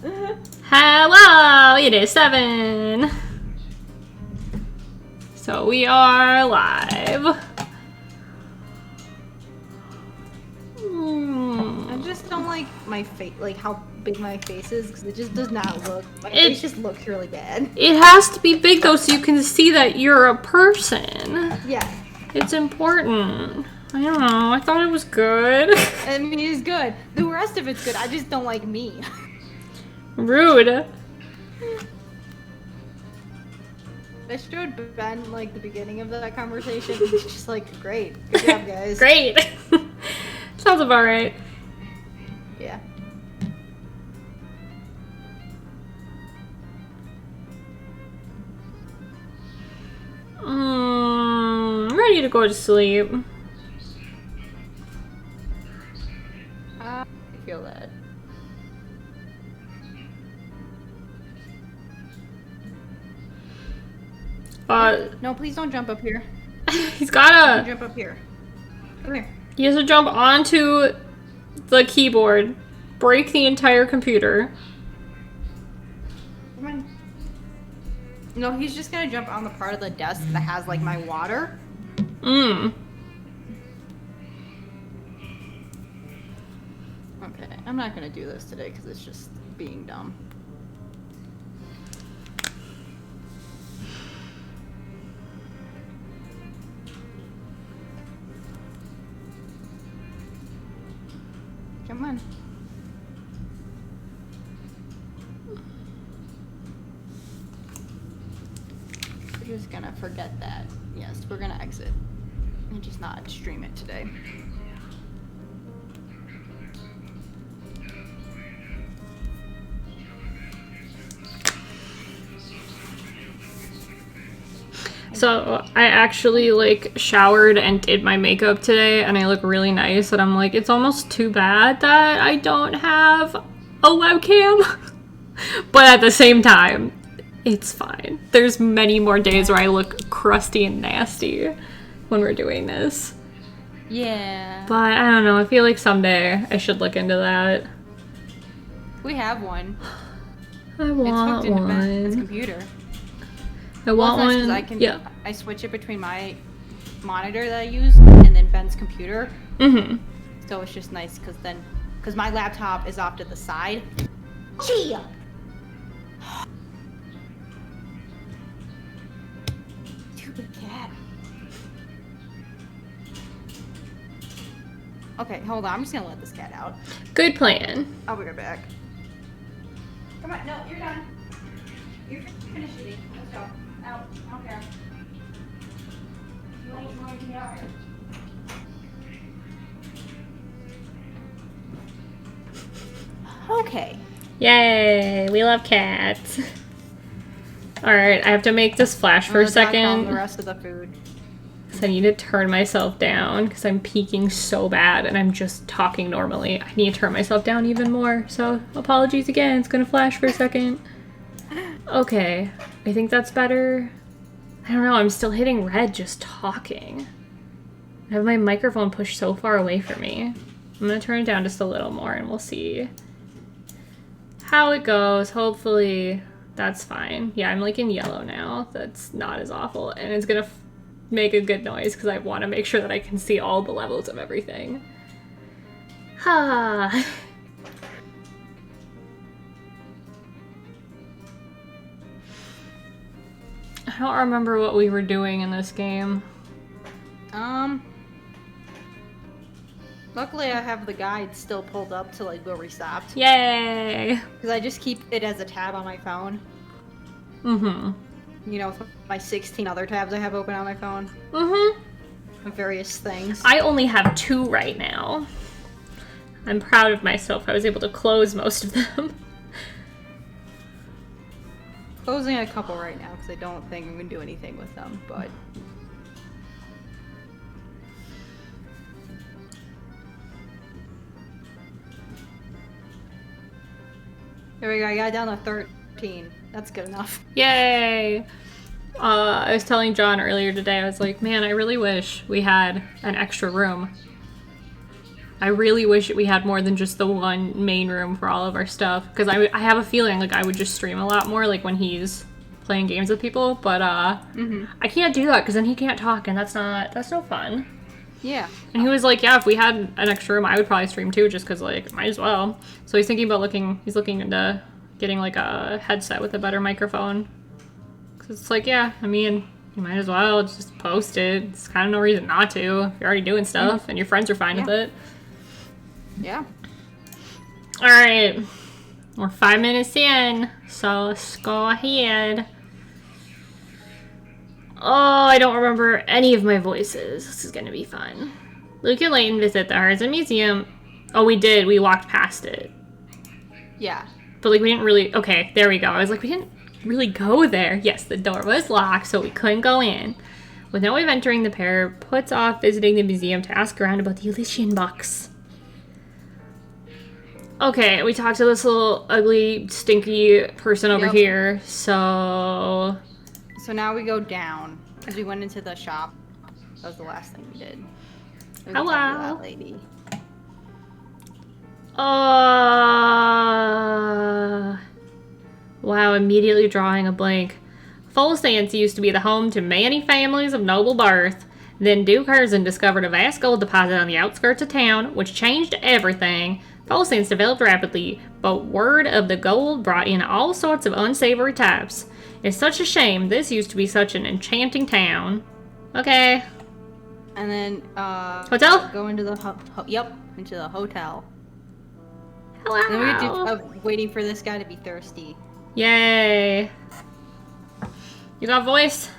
Hello, it is 7. So we are live. I just don't like my face, like how big my face is, because it just does not look. My face just looks really bad. It has to be big though, so you can see that you're a person. Yeah. It's important. I don't know. I thought it was good. I mean, it's good. The rest of it's good. I just don't like me. Rude. I showed Ben like the beginning of that conversation. And he's just like, "Great, good job, guys." Great. Sounds about right. Yeah. I'm ready to go to sleep. I feel that. No, please don't jump up here. He's gotta. Don't jump up here. Come here. He has to jump onto the keyboard, break the entire computer. Come on. No, he's just gonna jump on the part of the desk that has like my water. Okay, I'm not gonna do this today because it's just being dumb. Come on. We're just gonna forget that. Yes, we're gonna exit and just not stream it today. So I actually like showered and did my makeup today and I look really nice and I'm like, it's almost too bad that I don't have a webcam. But at the same time, it's fine. There's many more days where I look crusty and nasty when we're doing this. Yeah. But I don't know, I feel like someday I should look into that. We have one. I want it's hooked into one. Ben's computer. I want Nice 'cause one. I can, yeah. I switch it between my monitor that I use and then Ben's computer. So it's just nice because my laptop is off to the side. Gee. Stupid cat. Okay, hold on. I'm just gonna let this cat out. Good plan. I'll be right back. Come on, no, you're done. You're finished eating. Let's go. Out. I don't care. You ain't going to the yard. Okay. Yay, we love cats. Alright, I have to make this flash for a second. The rest of the food. So I need to turn myself down because I'm peaking so bad and I'm just talking normally. I need to turn myself down even more. So apologies again, it's gonna flash for a second. Okay, I think that's better. I don't know, I'm still hitting red just talking. I have my microphone pushed so far away from me. I'm gonna turn it down just a little more and we'll see how it goes. Hopefully that's fine. Yeah, I'm like in yellow now. That's not as awful. And it's gonna make a good noise because I want to make sure that I can see all the levels of everything. Ha. I don't remember what we were doing in this game. Luckily I have the guide still pulled up to like where we stopped. Yay! Because I just keep it as a tab on my phone. You know, with my 16 other tabs I have open on my phone. Of various things. I only have 2 right now. I'm proud of myself. I was able to close most of them. Closing a couple right now because I don't think I'm gonna do anything with them, but there we go. I got down to 13. That's good enough. Yay! I was telling John earlier today, I was like, man, I really wish we had an extra room. I really wish we had more than just the one main room for all of our stuff. Because I have a feeling like I would just stream a lot more like when he's playing games with people. But I can't do that because then he can't talk and that's no fun. Yeah. And he was like, yeah, if we had an extra room, I would probably stream too just because like, might as well. So he's thinking about he's looking into getting like a headset with a better microphone. Because it's like, yeah, I mean, you might as well just post it. It's kind of no reason not to. If you're already doing stuff and your friends are fine with it. Yeah. All right. We're 5 minutes in, so let's go ahead. Oh, I don't remember any of my voices. This is going to be fun. Luke and Layton visit the Harrison Museum. Oh, we did. We walked past it. Yeah. But, like, we didn't really... Okay, there we go. I was like, we didn't really go there. Yes, the door was locked, so we couldn't go in. With no way of entering, the pair puts off visiting the museum to ask around about the Elysian box. Okay, we talked to this little ugly, stinky person over here, so... So now we go down, because we went into the shop. That was the last thing we did. We Hello. talked to that lady. Wow, immediately drawing a blank. Folsance used to be the home to many families of noble birth. Then Duke Herzen discovered a vast gold deposit on the outskirts of town, which changed everything. Folsance developed rapidly, but word of the gold brought in all sorts of unsavory types. It's such a shame. This used to be such an enchanting town. Okay. And then, hotel? Go into the into the hotel. Hello. And then we get waiting for this guy to be thirsty. Yay. You got voice?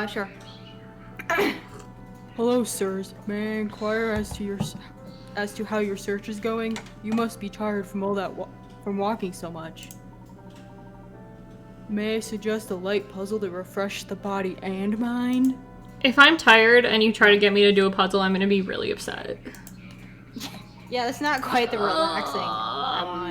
Sure. Hello, sirs. May I inquire as to how your search is going? You must be tired from all that from walking so much. May I suggest a light puzzle to refresh the body and mind? If I'm tired and you try to get me to do a puzzle, I'm gonna be really upset. Yeah, that's not quite the relaxing.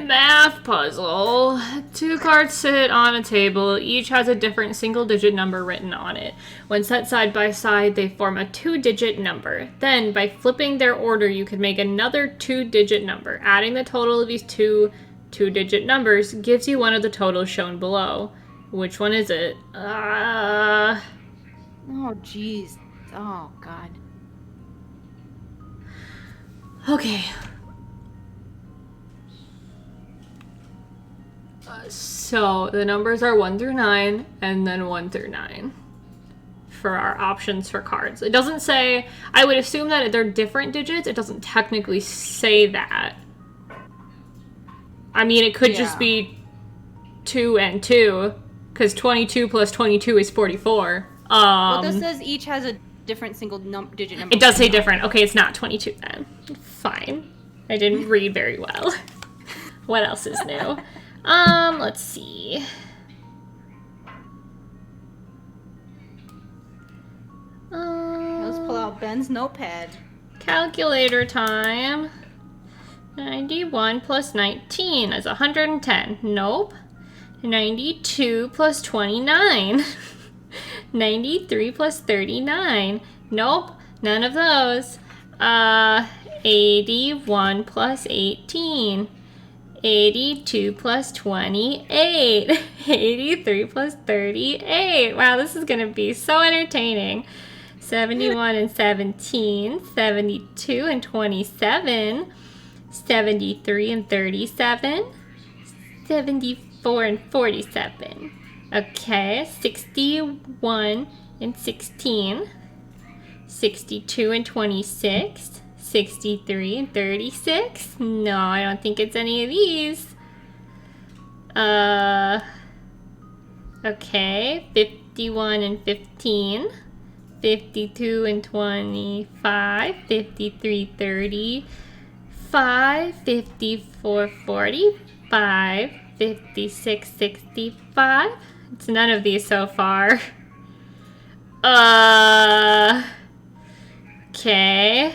Math puzzle. 2 cards sit on a table. Each has a different single-digit number written on it. When set side by side, they form a 2-digit number. Then, by flipping their order, you can make another 2-digit number. Adding the total of these two-digit numbers gives you one of the totals shown below. Which one is it? Oh, jeez. Oh, God. Okay. So the numbers are 1 through 9 and then 1 through 9 for our options for cards. It doesn't say, I would assume that they're different digits. It doesn't technically say that. I mean, it could just be 2 and 2 because 22 plus 22 is 44. Well, this says each has a different single-digit number. It does say different. Okay, it's not 22 then. Fine. I didn't read very well. What else is new? Let's see. Let's pull out Ben's notepad. Calculator time. 91 plus 19 is 110. Nope. 92 plus 29. 93 plus 39. Nope. None of those. 81 plus 18. 82 plus 28. 83 plus 38. Wow, this is going to be so entertaining. 71 and 17. 72 and 27. 73 and 37. 74 and 47. Okay, 61 and 16. 62 and 26. 63 and 36. No, I don't think it's any of these. Okay, 51 and 15. 52 and 25. 53, 35. 54, 45. 56, 65. It's none of these so far. Okay.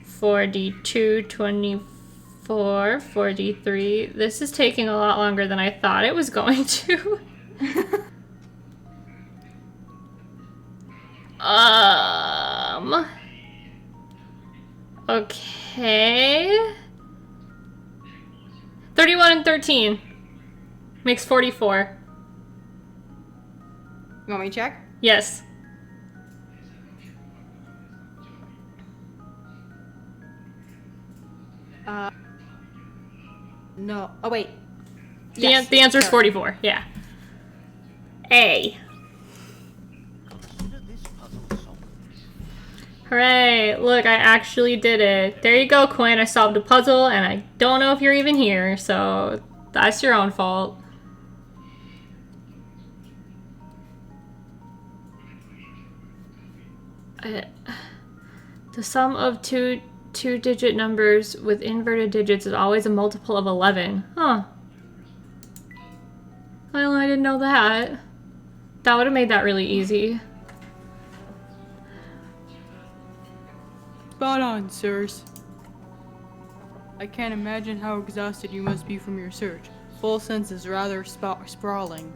42, 24, 43. This is taking a lot longer than I thought it was going to. Okay. 31 and 13 makes 44. You want me to check? Yes. No. Oh, wait. The answer is 44. Yeah. A. Hooray! Look, I actually did it. There you go, Quinn. I solved a puzzle, and I don't know if you're even here, so that's your own fault. The sum of two-digit numbers with inverted digits is always a multiple of 11. Huh. Well, I didn't know that. That would have made that really easy. Spot on, sirs. I can't imagine how exhausted you must be from your search. Full sense is rather sprawling.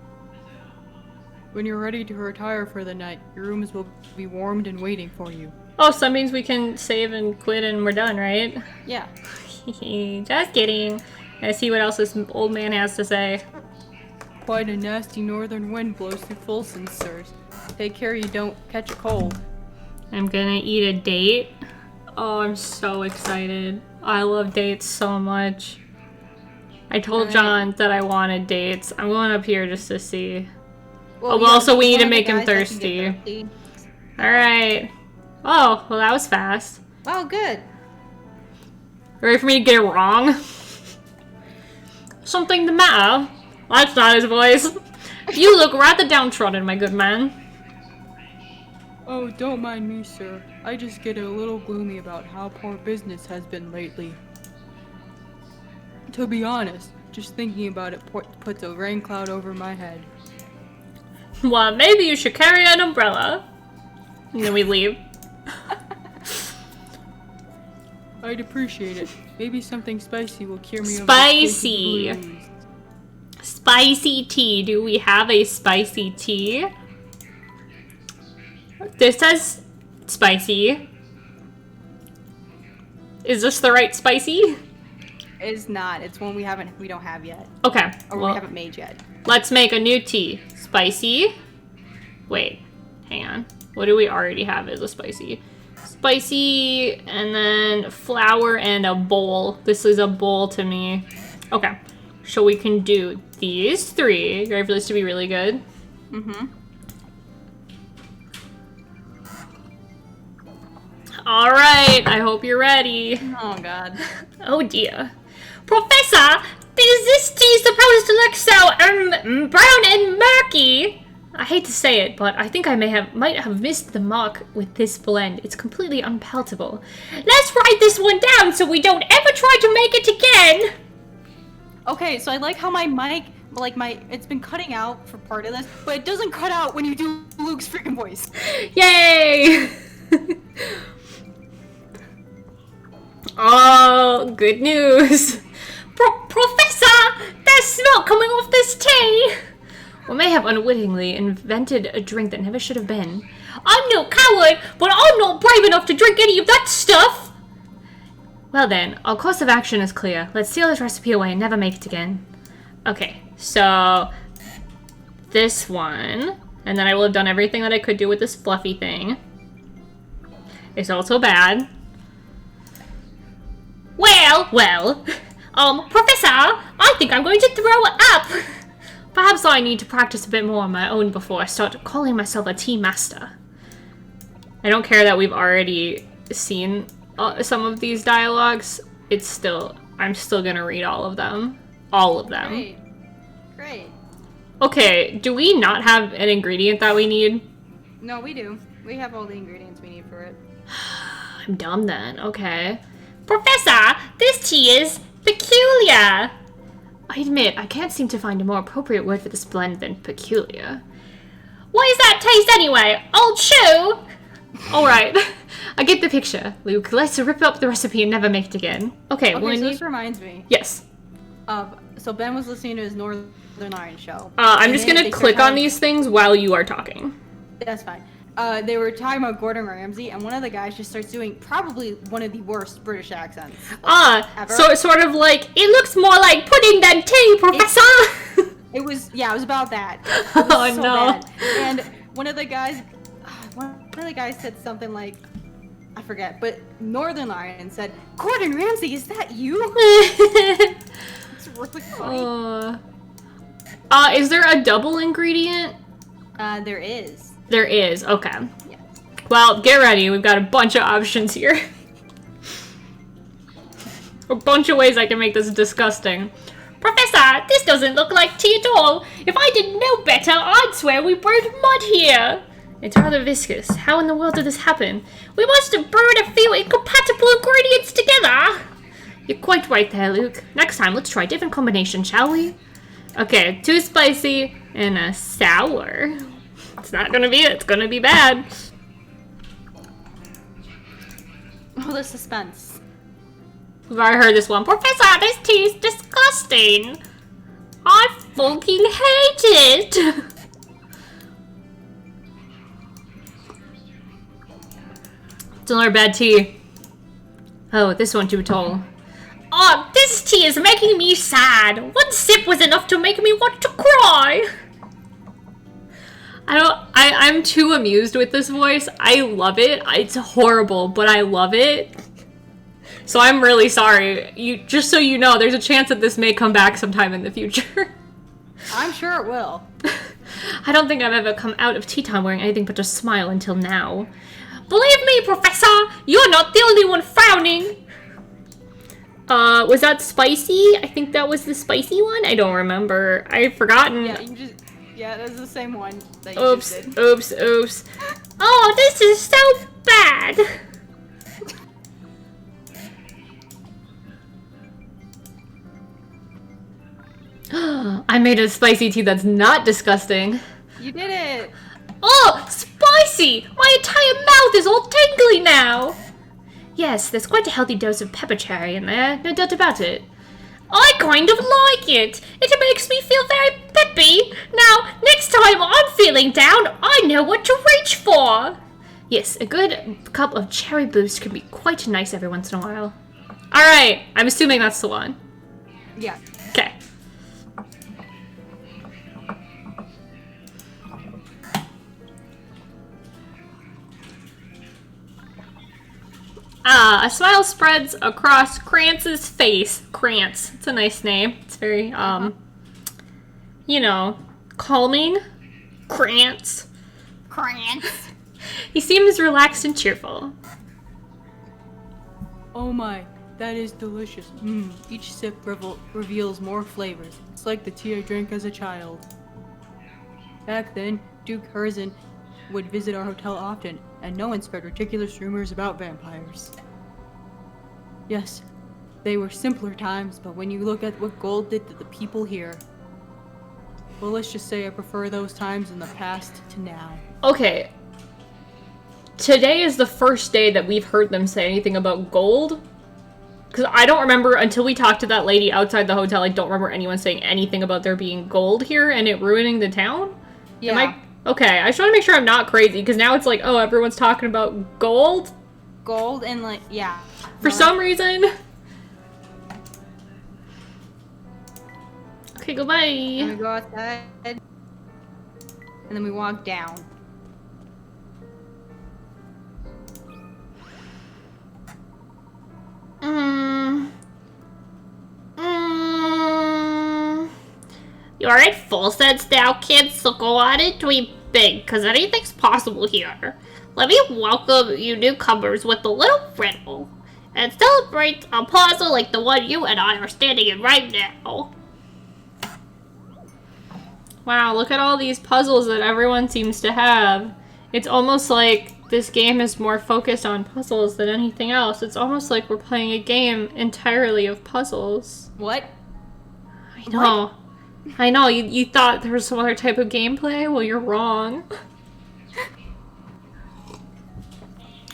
When you're ready to retire for the night, your rooms will be warmed and waiting for you. Oh, so that means we can save and quit and we're done, right? Yeah. Just kidding. Let's see what else this old man has to say. Quite a nasty northern wind blows through Folsom, sirs. Take care you don't catch a cold. I'm gonna eat a date. Oh, I'm so excited. I love dates so much. I told John that I wanted dates. I'm going up here just to see. Well, Well, also we need to one of the make him guys that can thirsty. get thirsty. Alright. Oh, well that was fast. Oh, good. Ready for me to get it wrong? Something the matter? That's not his voice. You look rather downtrodden, my good man. Oh, don't mind me, sir. I just get a little gloomy about how poor business has been lately. To be honest, just thinking about it puts a rain cloud over my head. Well, maybe you should carry an umbrella. And then we leave. I'd appreciate it. Maybe something spicy will cure me Spicy. of this blues. Spicy tea. Do we have a spicy tea? This says spicy. Is this the right spicy? It's not. It's one we don't have yet. Okay. Or Well, we haven't made yet. let's make a new tea. Spicy. Wait. Hang on. What do we already have as a spicy? Spicy, and then flour and a bowl. This is a bowl to me. Okay. So we can do these three. You ready for this to be really good? Mm-hmm. All right. I hope you're ready. Oh, God. Oh, dear. Professor, is this tea supposed to look so, brown and murky? I hate to say it, but I think I might have missed the mark with this blend. It's completely unpalatable. Let's write this one down so we don't ever try to make it again. Okay, so I like how my mic, it's been cutting out for part of this, but it doesn't cut out when you do Luke's freaking voice. Yay! Oh, good news. Professor, there's smoke coming off this tea. We may have unwittingly invented a drink that never should have been. I'm no coward, but I'm not brave enough to drink any of that stuff! Well then, our course of action is clear. Let's seal this recipe away and never make it again. Okay, so this one, and then I will have done everything that I could do with this fluffy thing. It's also bad. Well, Professor, I think I'm going to throw up! Perhaps I need to practice a bit more on my own before I start calling myself a tea master. I don't care that we've already seen some of these dialogues. I'm still gonna read all of them. All of them. Great. Okay, do we not have an ingredient that we need? No, we do. We have all the ingredients we need for it. I'm dumb then, okay. Professor, this tea is peculiar! I admit, I can't seem to find a more appropriate word for this blend than peculiar. What is that taste anyway? Old shoe? Alright, I get the picture. Luke, let's rip up the recipe and never make it again. Okay, Okay, when so you... this reminds me. Yes. So Ben was listening to his Northern Iron show. I'm And just then gonna they click start on these things while you are talking. That's fine. they were talking about Gordon Ramsay, and one of the guys just starts doing probably one of the worst British accents. Ever. So it's sort of like, it looks more like pudding than tea, Professor! It was about that. Oh, so no. bad. And one of the guys said something like, I forget, but Northern Lion said, Gordon Ramsay, is that you? It's really funny. Is there a double ingredient? There is. There is, okay. Yeah. Well, get ready. We've got a bunch of options here. A bunch of ways I can make this disgusting. Professor, this doesn't look like tea at all. If I didn't know better, I'd swear we brewed mud here. It's rather viscous. How in the world did this happen? We must have brewed a few incompatible ingredients together. You're quite right there, Luke. Next time, let's try a different combination, shall we? Okay, too spicy and a sour. It's not gonna be it. It's gonna be bad. Oh, the suspense. We've already heard this one. Professor, this tea's disgusting. I fucking hate it. It's another bad tea. Oh, this one too tall. Oh, this tea is making me sad. One sip was enough to make me want to cry. I'm too amused with this voice. I love it. It's horrible, but I love it. So I'm really sorry. Just so you know, there's a chance that this may come back sometime in the future. I'm sure it will. I don't think I've ever come out of tea time wearing anything but a smile until now. Believe me, Professor, you're not the only one frowning. Was that spicy? I think that was the spicy one. I don't remember. I've forgotten. Yeah, that's the same one that you Oops, just did. oops. Oh, this is so bad. I made a spicy tea that's not disgusting. You did it. Oh, spicy! My entire mouth is all tingly now. Yes, there's quite a healthy dose of pepper cherry in there, no doubt about it. I kind of like it. It makes me feel very peppy. Now, next time I'm feeling down, I know what to reach for. Yes, a good cup of cherry boost can be quite nice every once in a while. All right, I'm assuming that's the one. Yeah. Okay. A smile spreads across Krantz's face. Krantz. It's a nice name. It's very, you know, calming. Krantz. Krantz. He seems relaxed and cheerful. Oh my, that is delicious. Each sip reveals more flavors. It's like the tea I drank as a child. Back then, Duke Herzen would visit our hotel often, and no one spread ridiculous rumors about vampires. Yes, they were simpler times, but when you look at what gold did to the people here, well, let's just say I prefer those times in the past to now. Okay. Today is the first day that we've heard them say anything about gold. Because I don't remember, until we talked to that lady outside the hotel, I don't remember anyone saying anything about there being gold here and it ruining the town. Yeah. Okay, I just want to make sure I'm not crazy, because now it's like, oh, everyone's talking about gold? Gold and, like, yeah. For some reason. Okay, goodbye. And we go outside. And then we walk down. You're in full sense now, kids, so go on and dream big, because anything's possible here. Let me welcome you newcomers with a little riddle, and celebrate a puzzle like the one you and I are standing in right now. Wow, look at all these puzzles that everyone seems to have. It's almost like this game is more focused on puzzles than anything else. It's almost like we're playing a game entirely of puzzles. What? I know. What? I know, you thought there was some other type of gameplay? Well, you're wrong.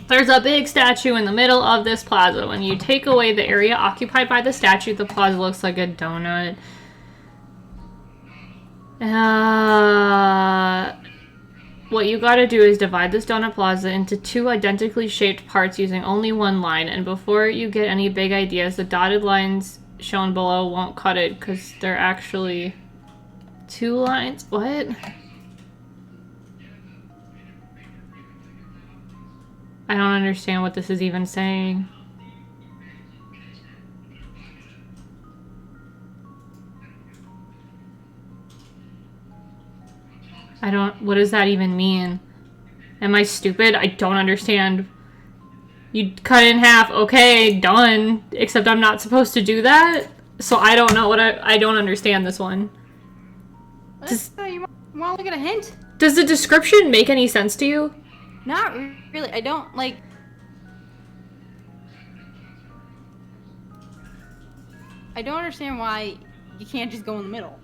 There's a big statue in the middle of this plaza. When you take away the area occupied by the statue, the plaza looks like a donut. What you gotta do is divide this donut plaza into 2 identically shaped parts using only 1 line, and before you get any big ideas, the dotted lines shown below won't cut it because they're actually 2 lines. What? I don't understand what this is even saying. What does that even mean? Am I stupid? I don't understand. You cut it in half, okay, done. Except I'm not supposed to do that? So I don't know I don't understand this one. You want to get a hint? Does the description make any sense to you? Not really. I don't, like... I don't understand why you can't just go in the middle.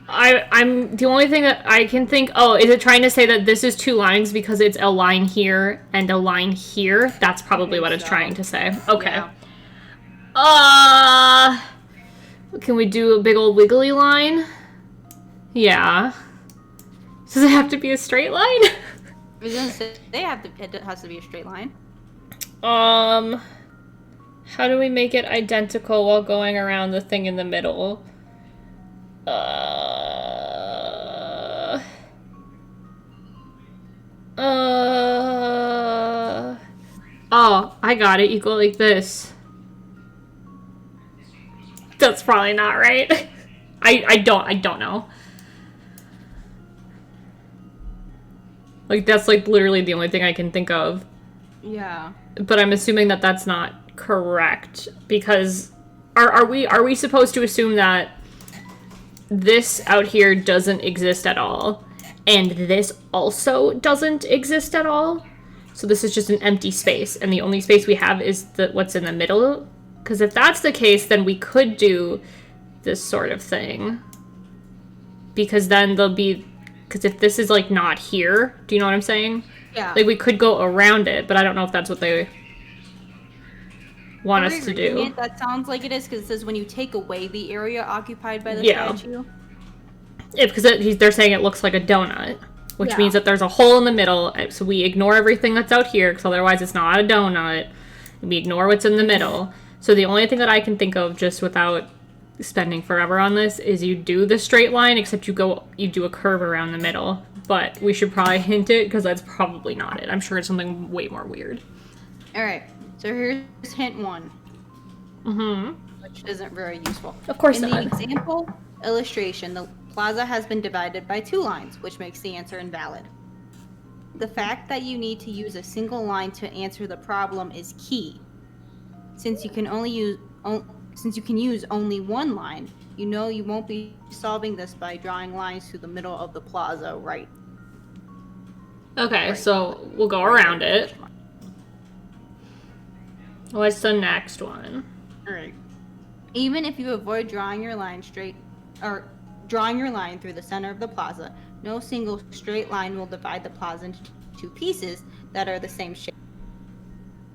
I'm the only thing that I can think. Oh, is it trying to say that this is 2 lines because it's a line here and a line here? That's probably what it's trying to say. Okay. Yeah. Can we do a big old wiggly line? Yeah. Does it have to be a straight line? I was gonna say it has to be a straight line. How do we make it identical while going around the thing in the middle? Oh, I got it. You go like this. That's probably not right. I don't know. Like, that's, like, literally the only thing I can think of. Yeah. But I'm assuming that that's not correct, because are we supposed to assume that this out here doesn't exist at all, and this also doesn't exist at all? So this is just an empty space, and the only space we have is what's in the middle? Because if that's the case, then we could do this sort of thing. Because then there'll be... Because if this is, like, not here, do you know what I'm saying? Yeah. Like, we could go around it, but I don't know if that's what they want us to do. That sounds like it is, because it says when you take away the area occupied by the statue. Yeah, because they're saying it looks like a donut, which means that there's a hole in the middle, so we ignore everything that's out here, because otherwise it's not a donut. We ignore what's in the middle. So the only thing that I can think of, just without spending forever on this, is you do the straight line, except you do a curve around the middle. But we should probably hint it, because that's probably not it. I'm sure it's something way more weird. Alright, so here's hint 1. Mm-hmm. Which isn't very useful. Of course not. not. In the example illustration, the plaza has been divided by 2 lines, which makes the answer invalid. The fact that you need to use a single line to answer the problem is key. Since you can use only 1 line, you know you won't be solving this by drawing lines through the middle of the plaza, right? Okay, so we'll go around it. What's the next one? Alright. Even if you avoid drawing your line through the center of the plaza, no single straight line will divide the plaza into 2 pieces that are the same shape.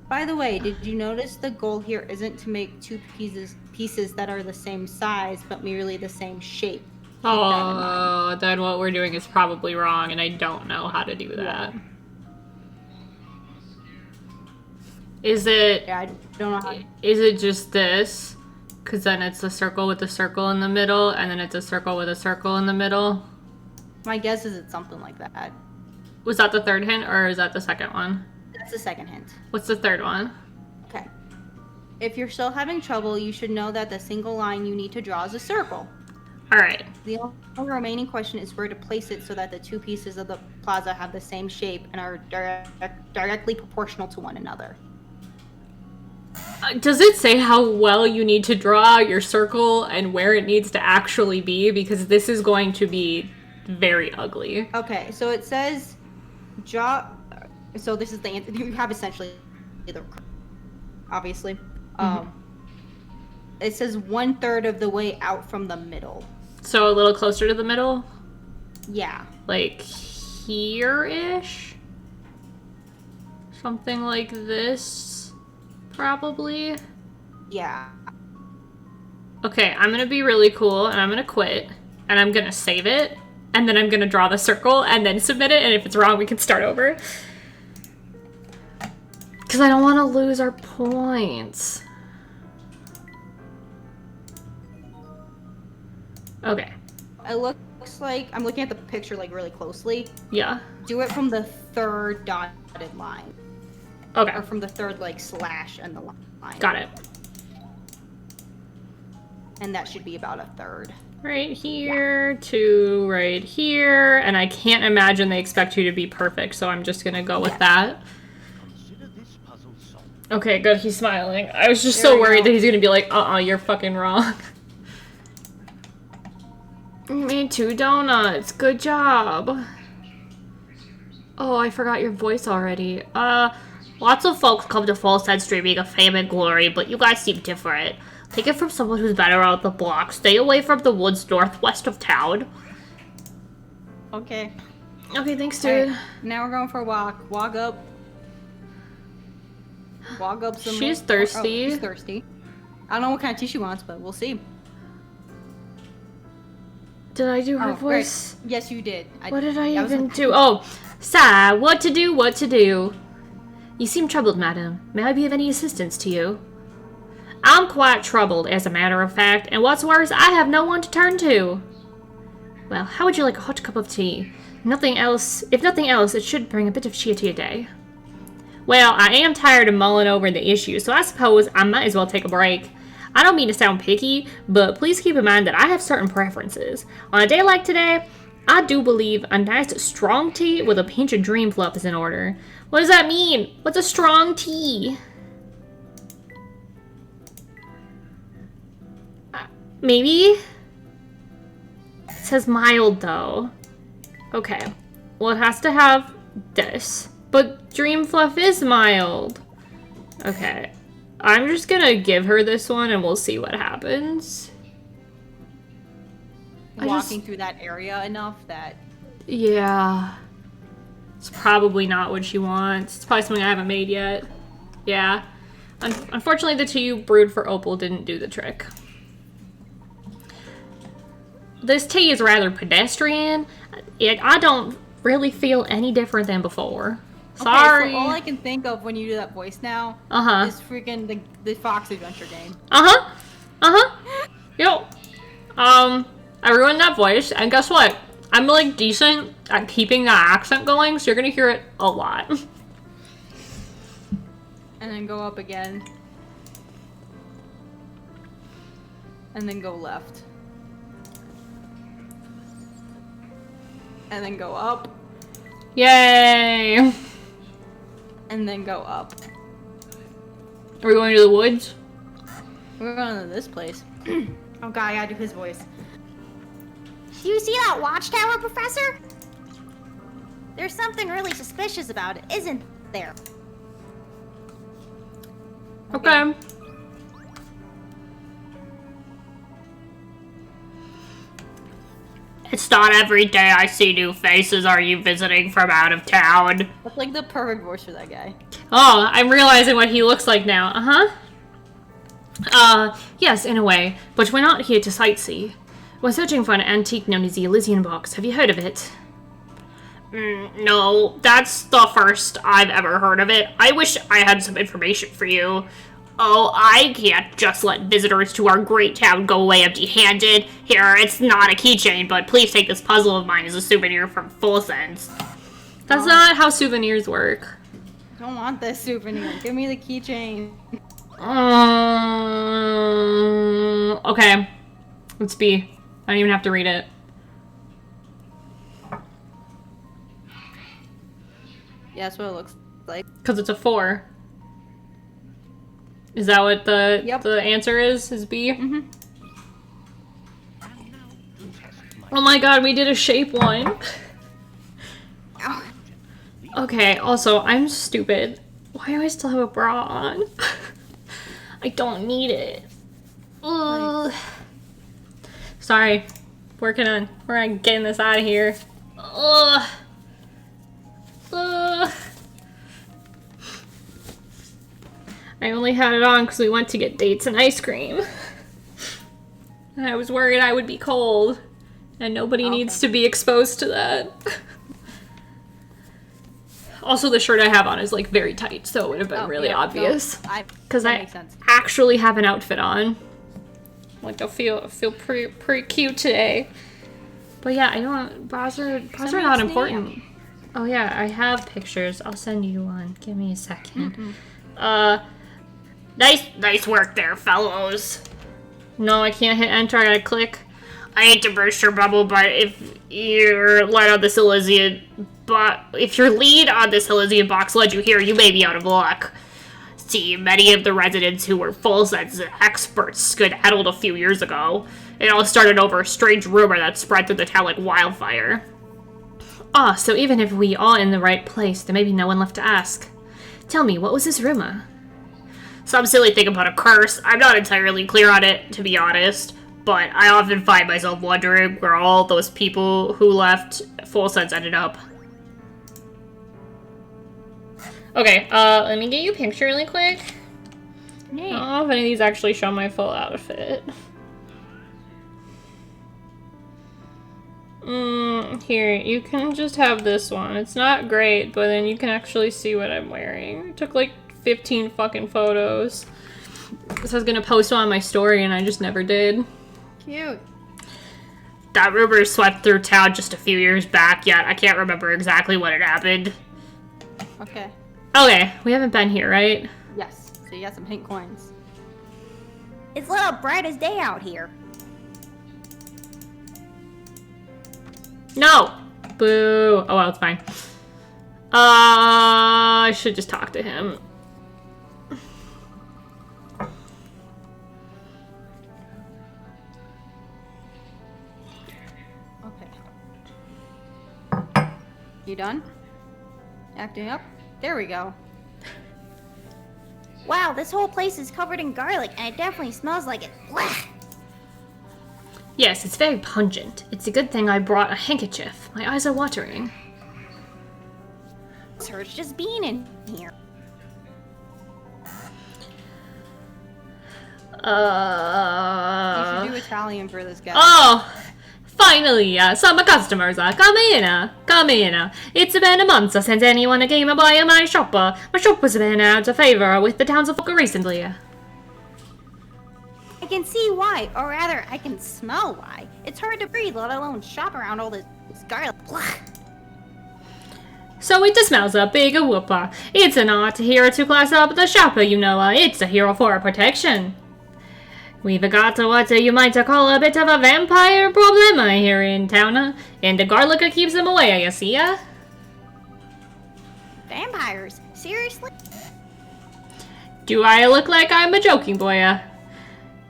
By the way, did you notice the goal here isn't to make 2 pieces that are the same size, but merely the same shape? Oh, then what we're doing is probably wrong, and I don't know how to do that. Yeah. Is it... Yeah, I don't know how... Is it just this? Because then it's a circle with a circle in the middle, and then it's a circle with a circle in the middle? My guess is it's something like that. Was that the third hint, or is that the second one? That's the second hint. What's the third one? Okay. If you're still having trouble, you should know that the single line you need to draw is a circle. Alright. The only remaining question is where to place it so that the 2 pieces of the plaza have the same shape and are directly proportional to one another. Does it say how well you need to draw your circle and where it needs to actually be? Because this is going to be very ugly. Okay, so it says draw... So this is the answer. You have essentially the... Obviously. It says 1/3 of the way out from the middle. So a little closer to the middle? Yeah. Like here-ish? Something like this, probably? Yeah. Okay, I'm gonna be really cool, and I'm gonna quit, and I'm gonna save it, and then I'm gonna draw the circle and then submit it, and if it's wrong, we can start over. Because I don't want to lose our points. Okay. It looks like, I'm looking at the picture like really closely. Yeah. Do it from the third dotted line. Okay. Or from the third like slash in the line. Got it. And that should be about a third. Right here to right here, and I can't imagine they expect you to be perfect, so I'm just gonna go with that. Okay, good, he's smiling. I was just so worried that he's gonna be like, you're fucking wrong. You made 2 donuts, good job. Oh, I forgot your voice already. Lots of folks come to Falstead dreaming of fame and glory, but you guys seem different. Take it from someone who's been around the block. Stay away from the woods northwest of town. Okay. Okay, thanks, dude. Right, now we're going for a walk. Walk up. Walk up some She's more. thirsty. Oh, she's thirsty. I don't know what kind of tea she wants, but we'll see. Did I do her voice? Right. Yes, you did. What did I even do? Oh, sigh. What to do, what to do. You seem troubled, madam. May I be of any assistance to you? I'm quite troubled, as a matter of fact, and what's worse, I have no one to turn to. Well, how would you like a hot cup of tea? If nothing else, it should bring a bit of cheer to your day. Well, I am tired of mulling over the issue, so I suppose I might as well take a break. I don't mean to sound picky, but please keep in mind that I have certain preferences. On a day like today, I do believe a nice strong tea with a pinch of dream fluff is in order. What does that mean? What's a strong tea? Maybe? It says mild, though. Okay. Well, it has to have this. But Dream Fluff is mild. Okay. I'm just gonna give her this one and we'll see what happens. Walking through that area enough that... Yeah. It's probably not what she wants. It's probably something I haven't made yet. Yeah. Unfortunately, the tea you brewed for Opal didn't do the trick. This tea is rather pedestrian. I don't really feel any different than before. Sorry. Okay, so all I can think of when you do that voice now is freaking the Fox Adventure game. Yo. I ruined that voice, and guess what? I'm like decent at keeping that accent going, so you're gonna hear it a lot. And then go up again. And then go left. And then go up. Yay! And then go up. Are we going to the woods? We're going to this place. Oh god, I gotta do his voice. Do you see that watchtower, Professor? There's something really suspicious about it, isn't there? Okay. It's not every day I see new faces. Are you visiting from out of town? That's like the perfect voice for that guy. Oh, I'm realizing what he looks like now. Yes, in a way, but we're not here to sightsee. We're searching for an antique known as the Elysian Box. Have you heard of it? No, that's the first I've ever heard of it. I wish I had some information for you. Oh, I can't just let visitors to our great town go away empty-handed. Here, it's not a keychain, but please take this puzzle of mine as a souvenir from Full Sense. That's not how souvenirs work. I don't want this souvenir. Give me the keychain. Okay. Let's B. I don't even have to read it. Yeah, that's what it looks like. Because it's a 4. Is that what the answer is? Is B? Mm-hmm. Oh my god, we did a shape one. Ow. Okay, also, I'm stupid. Why do I still have a bra on? I don't need it. Ugh. Sorry. Working on getting this out of here. Ugh. Ugh. I only had it on because we went to get dates and ice cream. And I was worried I would be cold. And nobody needs to be exposed to that. Also, the shirt I have on is like very tight, so it would have been really obvious. Because I actually have an outfit on. Like, I feel pretty cute today. But yeah, I don't. Bras are not important. Oh yeah, I have pictures. I'll send you one. Give me a second. Nice work there, fellows. No, I can't hit enter. I gotta click. I hate to burst your bubble, but if your lead on this Elysian box led you here, you may be out of luck. See, many of the residents who were full sense experts skedaddled a few years ago. It all started over a strange rumor that spread through the town like wildfire. Ah, so even if we are in the right place, there may be no one left to ask. Tell me, what was this rumor? Some silly thing about a curse. I'm not entirely clear on it, to be honest. But I often find myself wondering where all those people who left Full Sense ended up. Okay, let me get you a picture really quick. Yeah. I don't know if any of these actually show my full outfit. Here, you can just have this one. It's not great, but then you can actually see what I'm wearing. I took like 15 fucking photos. So I was gonna post one on my story and I just never did. Cute. That rumor swept through town just a few years back, yet I can't remember exactly when it happened. Okay. Okay, we haven't been here, right? Yes. So you got some pink coins. It's lit up bright as day out here. No! Boo! Oh well, it's fine. I should just talk to him. Okay. You done? Acting up? There we go. Wow, this whole place is covered in garlic, and it definitely smells like it. Blech. Yes, it's very pungent. It's a good thing I brought a handkerchief. My eyes are watering. It hurts just being in here. You should do Italian for this guy. Oh! Finally, some customers. Come in. Come in. It's been a month since anyone came by my shop. My shop has been out of favor with the townsfolk recently. I can see why, or rather, I can smell why. It's hard to breathe, let alone shop around all this garlic. Blech. So it smells a big whoop. It's not here to class up the shop, you know. It's here for protection. We've got what you might call a bit of a vampire problem here in town, and the garlic keeps them away, you see? Vampires? Seriously? Do I look like I'm a joking boy?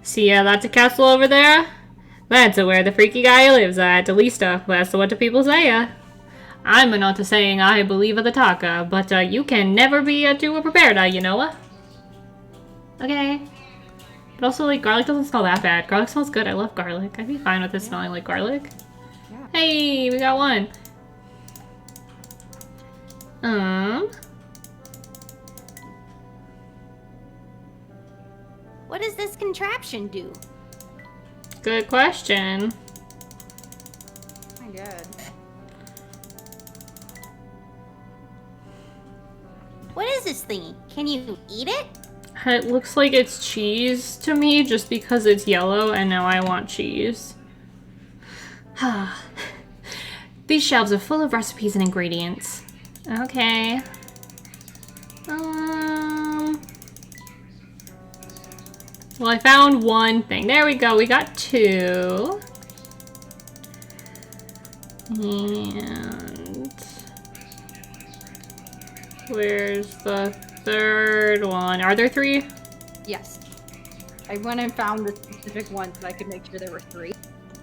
See that's a castle over there? That's where the freaky guy lives, at least that's what people say. I'm not saying I believe the talk, but you can never be too prepared, you know? Okay. But also, like, garlic doesn't smell that bad. Garlic smells good. I love garlic. I'd be fine with it smelling like garlic. Yeah. Hey, we got one. What does this contraption do? Good question. My God. What is this thingy? Can you eat it? It looks like it's cheese to me just because it's yellow and now I want cheese. These shelves are full of recipes and ingredients. Okay. Well, I found one thing. There we go. We got two. And where's the third one? Are there three? Yes. I went and found the specific one so I could make sure there were three.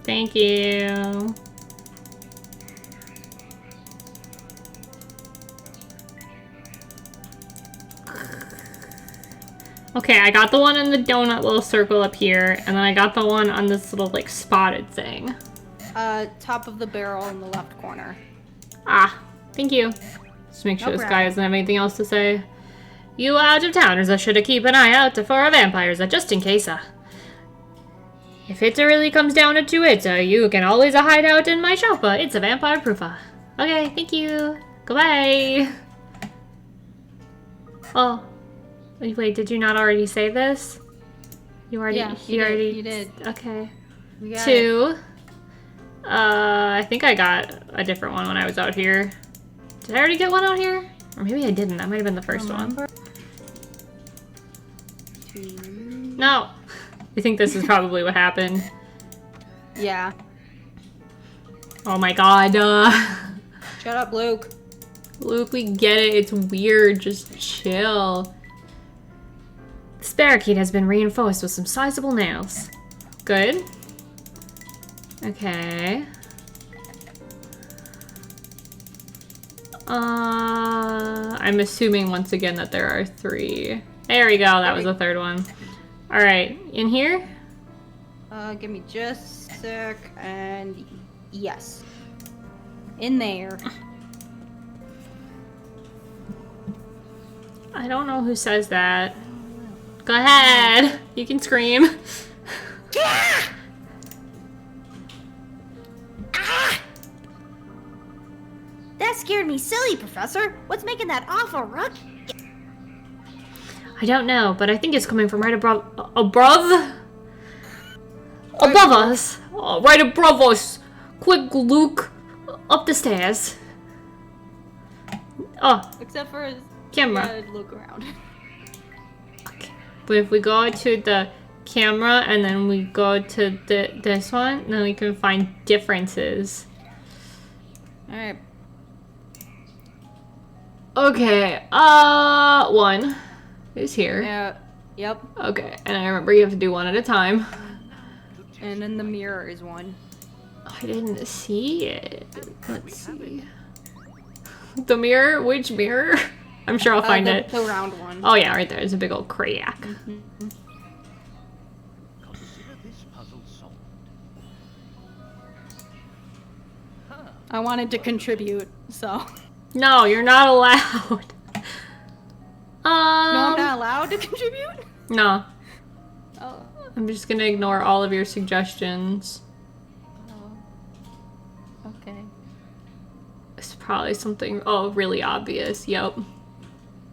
Thank you. Okay, I got the one in the donut little circle up here, and then I got the one on this little, like, spotted thing. Top of the barrel in the left corner. Ah, thank you. Just make sure this guy doesn't have anything else to say. You out-of-towners should keep an eye out for vampires, just in case. If it really comes down to it, you can always hide out in my shop. It's a vampire proofer. Okay, thank you. Goodbye. Oh. Wait, did you not already say this? You already- Yeah, you did. Okay. We got 2. I think I got a different one when I was out here. Did I already get one out here? Or maybe I didn't. That might have been the first one. Remember? No. I think this is probably what happened. Yeah. Oh my god. Shut up, Luke. Luke, we get it. It's weird. Just chill. This barricade has been reinforced with some sizable nails. Good. Okay. I'm assuming once again that there are 3. There we go. That was the third one. All right, in here. Give me just a sec, and yes, in there. I don't know who says that. Go ahead. You can scream. That scared me silly, Professor. What's making that awful ruckus? I don't know, but I think it's coming from right above us. Oh, right above us. Quick, Luke. Up the stairs. Oh, Except for his camera. look around. Okay. But if we go to the camera and then we go to this one, then we can find differences. All right. Okay, 1 is here. Yeah. Yep. Okay, and I remember you have to do 1 at a time. And then the mirror is one. I didn't see it. Let's see. The mirror? Which mirror? I'm sure I'll find it. The round one. Oh yeah, right there. There's a big old crack. Consider this puzzle solved. I wanted to contribute, so. No, you're not allowed. No, I'm not allowed to contribute? No. Oh. I'm just gonna ignore all of your suggestions. Okay. It's probably something, really obvious. Yep.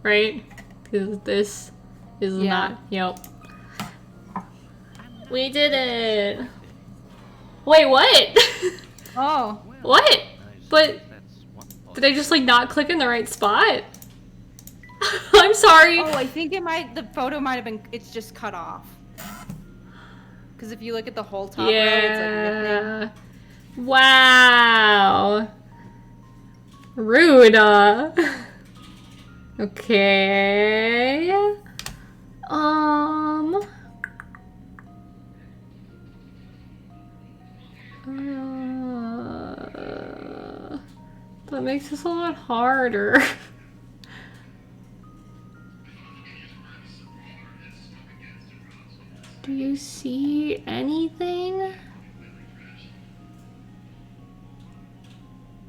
Right? Because this is not, yep. We did it! Wait, what? Oh. What? But did I just like not click in the right spot? I'm sorry. Oh, I think the photo might have been, it's just cut off. Because if you look at the whole top row, it's like missing. Wow. Rude. Okay. That makes this a lot harder. Do you see anything?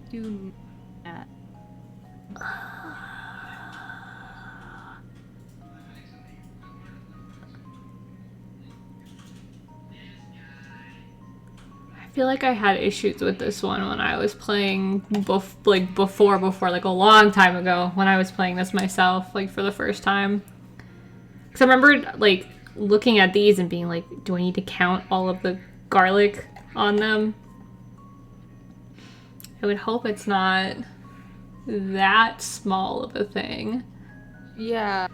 Do not. I feel like I had issues with this one when I was playing before, like a long time ago when I was playing this myself, like for the first time. Because I remember like looking at these and being like, do I need to count all of the garlic on them? I would hope it's not that small of a thing. Yeah.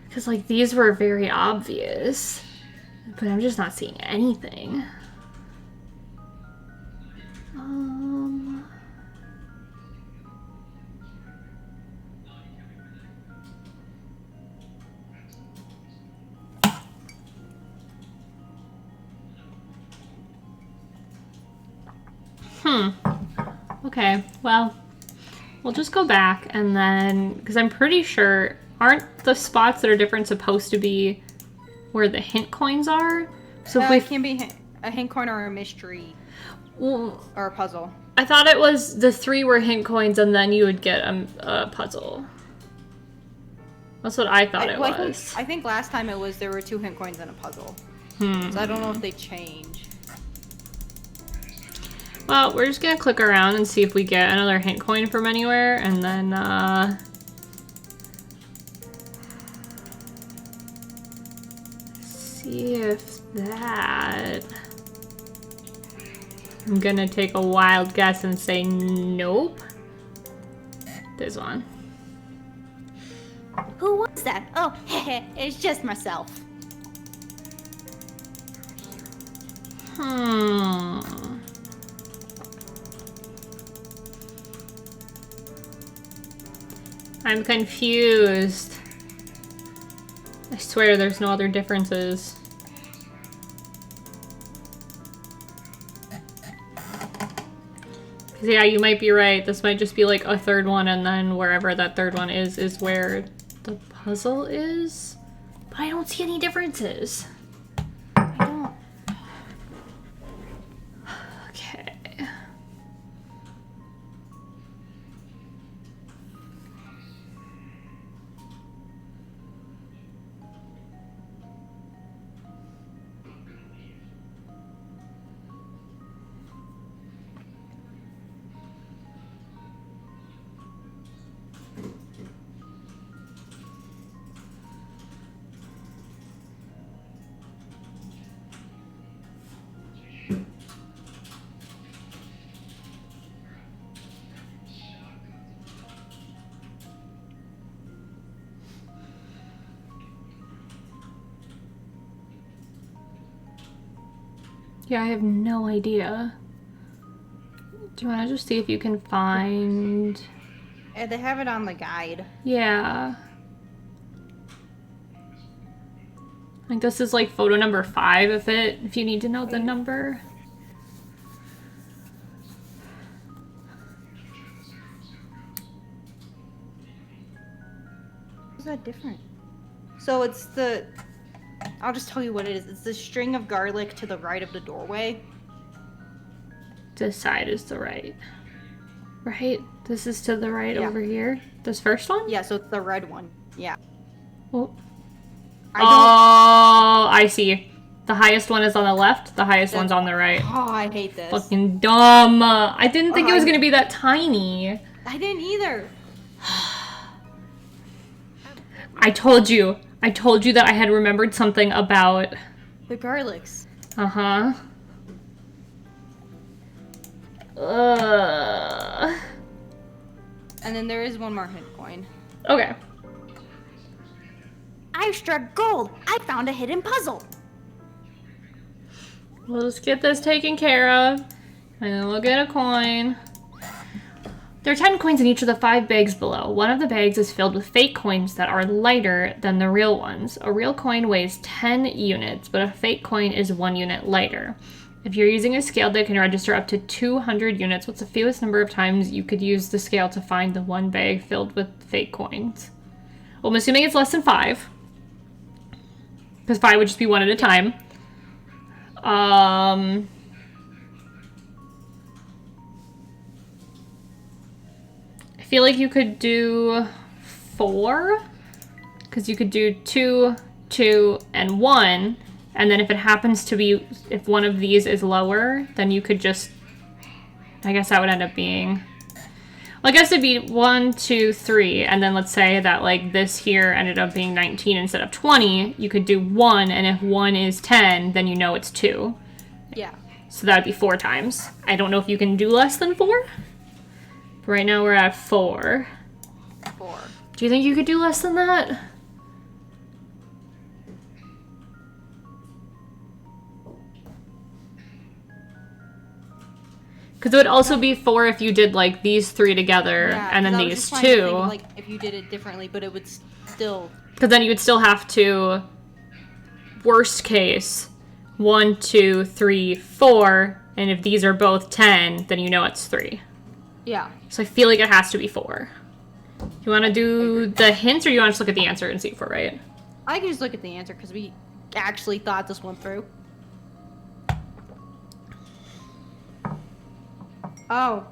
Because like these were very obvious, but I'm just not seeing anything. Okay, well, we'll just go back and then, because I'm pretty sure, aren't the spots that are different supposed to be where the hint coins are? So if It can be a hint coin or a mystery. Well, Or a puzzle. I thought it was the 3 were hint coins and then you would get a puzzle. That's what I thought it was. I think last time there were 2 hint coins and a puzzle. So I don't know if they change. Well, we're just gonna click around and see if we get another hint coin from anywhere, and then, see if that... I'm gonna take a wild guess and say nope. This one. Who was that? Oh, it's just myself. I'm confused. I swear there's no other differences. Yeah, you might be right. This might just be like a third one, and then wherever that third one is where the puzzle is. But I don't see any differences. I don't. Okay. Yeah, I have no idea. Do you want to just see if you can find... Yeah, they have it on the guide. Yeah. Like this is like photo number 5 if you need to know the number. Is that different? So it's the... I'll just tell you what it is. It's the string of garlic to the right of the doorway. This side is the right. Right? This is to the right Yeah. over here? This first one? Yeah, so it's the red one. Yeah. Oh. I don't... Oh, I see. The highest one is on the left, the highest one's on the right. Oh, I hate this. Fucking dumb. I didn't think it was gonna be that tiny. I didn't either. I told you that I had remembered something about... The garlics. Uh-huh. And then there is one more hint coin. Okay. I've struck gold. I found a hidden puzzle. We'll just get this taken care of, and then we'll get a coin. There are 10 coins in each of the 5 bags below. One of the bags is filled with fake coins that are lighter than the real ones. A real coin weighs 10 units, but a fake coin is 1 unit lighter. If you're using a scale that can register up to 200 units, what's the fewest number of times you could use the scale to find the one bag filled with fake coins? Well, I'm assuming it's less than 5. Because 5 would just be 1 at a time. I feel like you could do 4. Because you could do 2, 2, and 1. And then if it happens to be, if one of these is lower, then you could just, I guess that would end up being, well, I guess it'd be 1, 2, 3. And then let's say that like this here ended up being 19 instead of 20. You could do 1, and if 1 is 10, then you know it's 2. Yeah. So that would be 4 times. I don't know if you can do less than 4. But right now we're at 4. 4. Do you think you could do less than that? Because it would also be 4 if you did, like, these 3 together, Yeah, and then 'cause I was these just trying to think 2. of, like, if you did it differently, but it would still... Because then you would still have to, worst case, 1, 2, 3, 4, and if these are both 10, then you know it's 3. Yeah. So I feel like it has to be 4. You want to do the hints, or you want to just look at the answer and see if we're right? I can just look at the answer, because we actually thought this one through. Oh.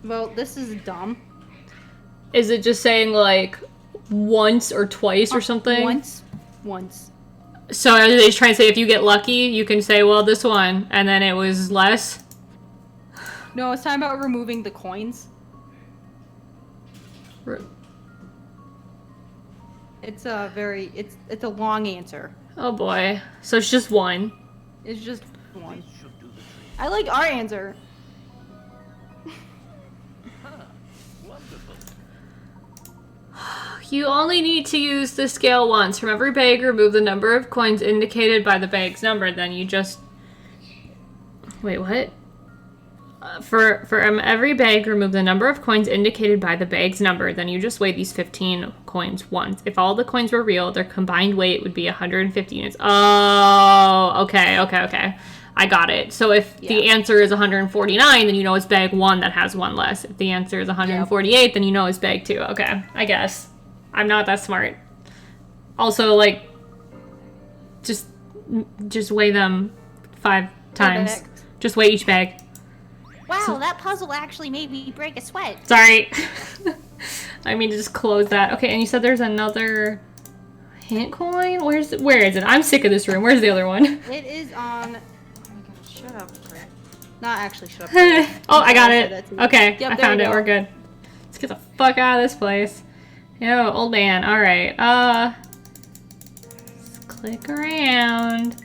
Well, this is dumb. Is it just saying, like, once or twice or something? Once. So are they trying to say if you get lucky, you can say, well, this one, and then it was less? No, it's time about removing the coins. It's a it's a long answer. Oh boy. So it's just one. It's just one. This should do the trick. I like our answer. Wonderful. You only need to use the scale once. From every bag, remove the number of coins indicated by the bag's number. Then you just... Wait, what? For every bag, remove the number of coins indicated by the bag's number. Then you just weigh these 15 coins once. If all the coins were real, their combined weight would be 150 units. Oh, okay. I got it. So if the answer is 149, then you know it's bag 1 that has one less. If the answer is 148, then you know it's bag 2. Okay, I guess. I'm not that smart. Also, like, just weigh them 5 times. Just weigh each bag. Wow, that puzzle actually made me break a sweat. Sorry. I mean to just close that. Okay, and you said there's another hint coin? Where is it? I'm sick of this room. Where's the other one? It is on. Oh my god! Shut up. Fred. Not actually. Shut up. Oh, I got it. Okay, Yep, I there found you it. go. We're good. Let's get the fuck out of this place. Yo, old man. All right. Let's click around.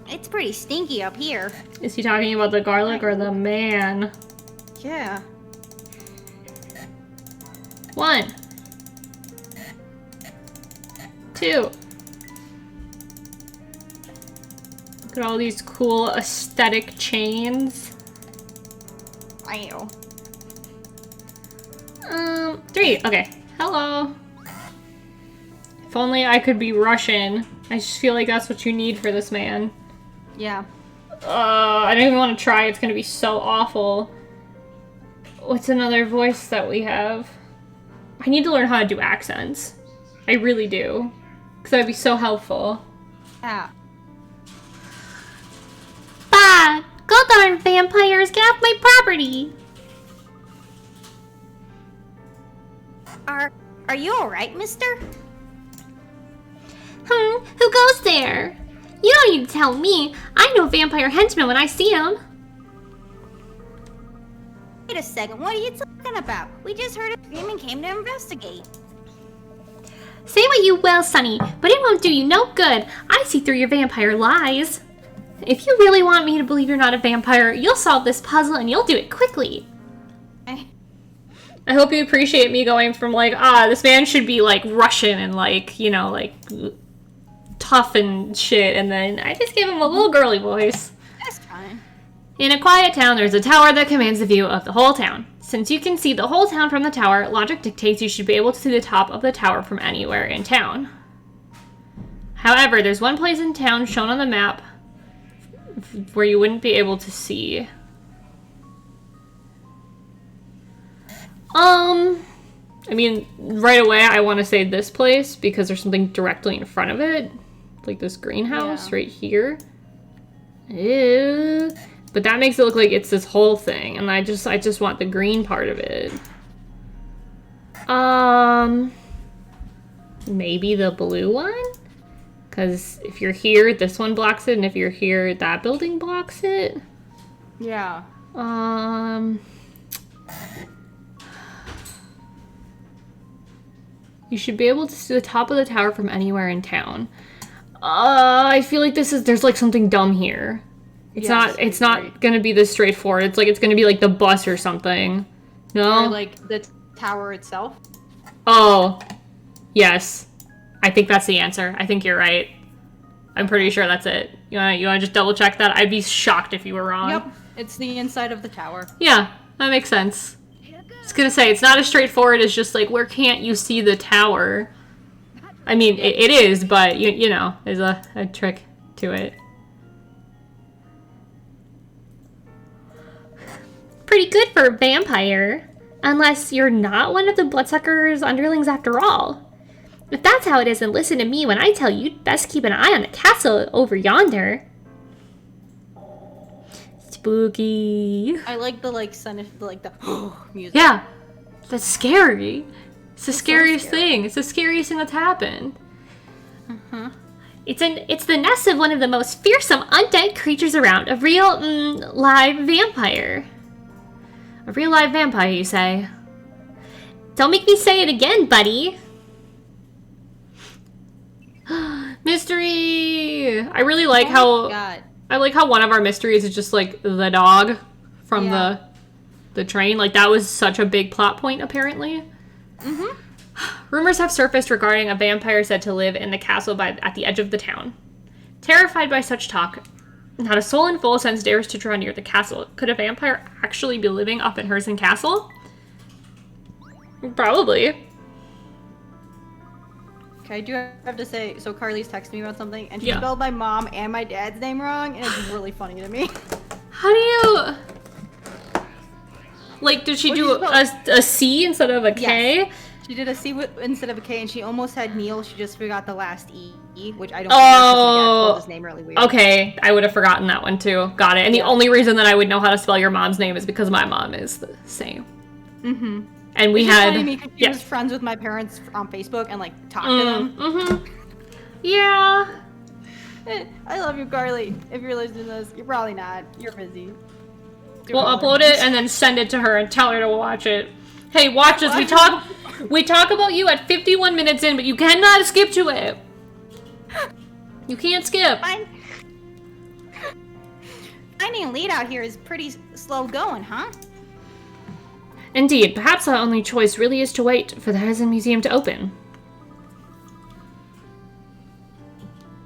It's pretty stinky up here. Is he talking about the garlic or the man? Yeah. 1, 2. Look at all these cool aesthetic chains. I know. 3. Okay. Hello. If only I could be Russian. I just feel like that's what you need for this man. Yeah. I don't even want to try. It's gonna be so awful. What's another voice that we have? I need to learn how to do accents. I really do. Because that'd be so helpful. Yeah. Bah! Go darn vampires, get off my property! Are you alright, mister? Who goes there? You don't need to tell me. I know vampire henchmen when I see them. Wait a second, what are you talking about? We just heard a scream and came to investigate. Say what you will, Sonny, but it won't do you no good. I see through your vampire lies. If you really want me to believe you're not a vampire, you'll solve this puzzle and you'll do it quickly. I hope you appreciate me going from like, this man should be like Russian and like, you know, like tough and shit, and then I just gave him a little girly voice. That's fine. In a quiet town, there's a tower that commands the view of the whole town. Since you can see the whole town from the tower, logic dictates you should be able to see the top of the tower from anywhere in town. However, there's one place in town shown on the map where you wouldn't be able to see. I mean, right away I want to say this place because there's something directly in front of it. Like this greenhouse right here. Ew. But that makes it look like it's this whole thing, and I just want the green part of it. Maybe the blue one? Because if you're here, this one blocks it, and if you're here, that building blocks it. Yeah. You should be able to see the top of the tower from anywhere in town. I feel like there's like something dumb here. It's not gonna be this straightforward. It's like it's gonna be like the bus or something. No? Or like the tower itself. Oh. Yes. I think that's the answer. I think you're right. I'm pretty sure that's it. You wanna just double check that? I'd be shocked if you were wrong. Yep. It's the inside of the tower. Yeah, that makes sense. I was gonna say, it's not as straightforward as just like, where can't you see the tower? I mean, it is, but you know, there's a trick to it. Pretty good for a vampire. Unless you're not one of the Bloodsucker's underlings after all. If that's how it is, then listen to me when I tell you you'd best keep an eye on the castle over yonder. Spooky. I like the music. Yeah, that's scary. It's the scariest thing. It's the scariest thing that's happened. It's the nest of one of the most fearsome undead creatures around. A real, live vampire. A real live vampire, you say? Don't make me say it again, buddy. Mystery! I really like God. I like how one of our mysteries is just like the dog from the train. Like that was such a big plot point apparently. Rumors have surfaced regarding a vampire said to live in the castle at the edge of the town. Terrified by such talk, not a soul in full sense dares to draw near the castle. Could a vampire actually be living up in Herzen Castle? Probably. Okay, I do have to say, so Carly's texting me about something, and she Yeah. spelled my mom and my dad's name wrong, and it's really funny to me. How do you... Like, did she What do did you a C instead of a K? Yes. She did a C instead of a K, and she almost had Neil. She just forgot the last E, which I don't think my dad spelled his name really weird. Okay, I would have forgotten that one too. Got it. And the only reason that I would know how to spell your mom's name is because my mom is the same. And we It's just had... funny to me 'cause she was friends with my parents on Facebook and like talked to them. Yeah. I love you, Carly. If you're listening to this, you're probably not. You're busy. We'll upload it and then send it to her and tell her to watch it. Hey, watch this. We talk about you at 51 minutes in, but you cannot skip to it. You can't skip. Finding a lead out here is pretty slow going, huh? Indeed, perhaps our only choice really is to wait for the Herzen Museum to open.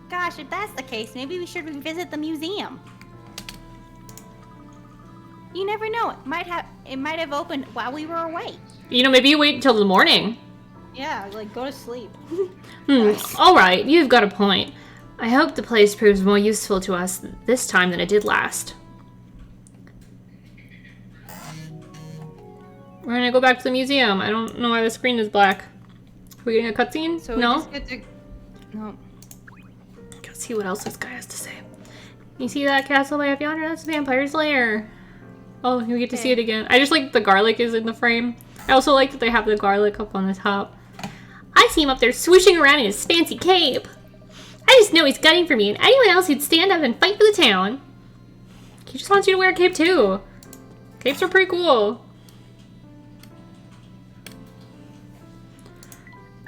Gosh, if that's the case, maybe we should revisit the museum. You never know. It might have opened while we were away. You know, maybe you wait until the morning. Yeah, like go to sleep. Alright, you've got a point. I hope the place proves more useful to us this time than it did last. We're gonna go back to the museum. I don't know why the screen is black. Are we getting a cutscene? So no? we just get to... No. Let's see what else this guy has to say. You see that castle way up yonder? That's the vampire's lair. Oh, you get to see it again. I just like the garlic is in the frame. I also like that they have the garlic up on the top. I see him up there swooshing around in his fancy cape. I just know he's gunning for me and anyone else who'd stand up and fight for the town. He just wants you to wear a cape too. Capes are pretty cool.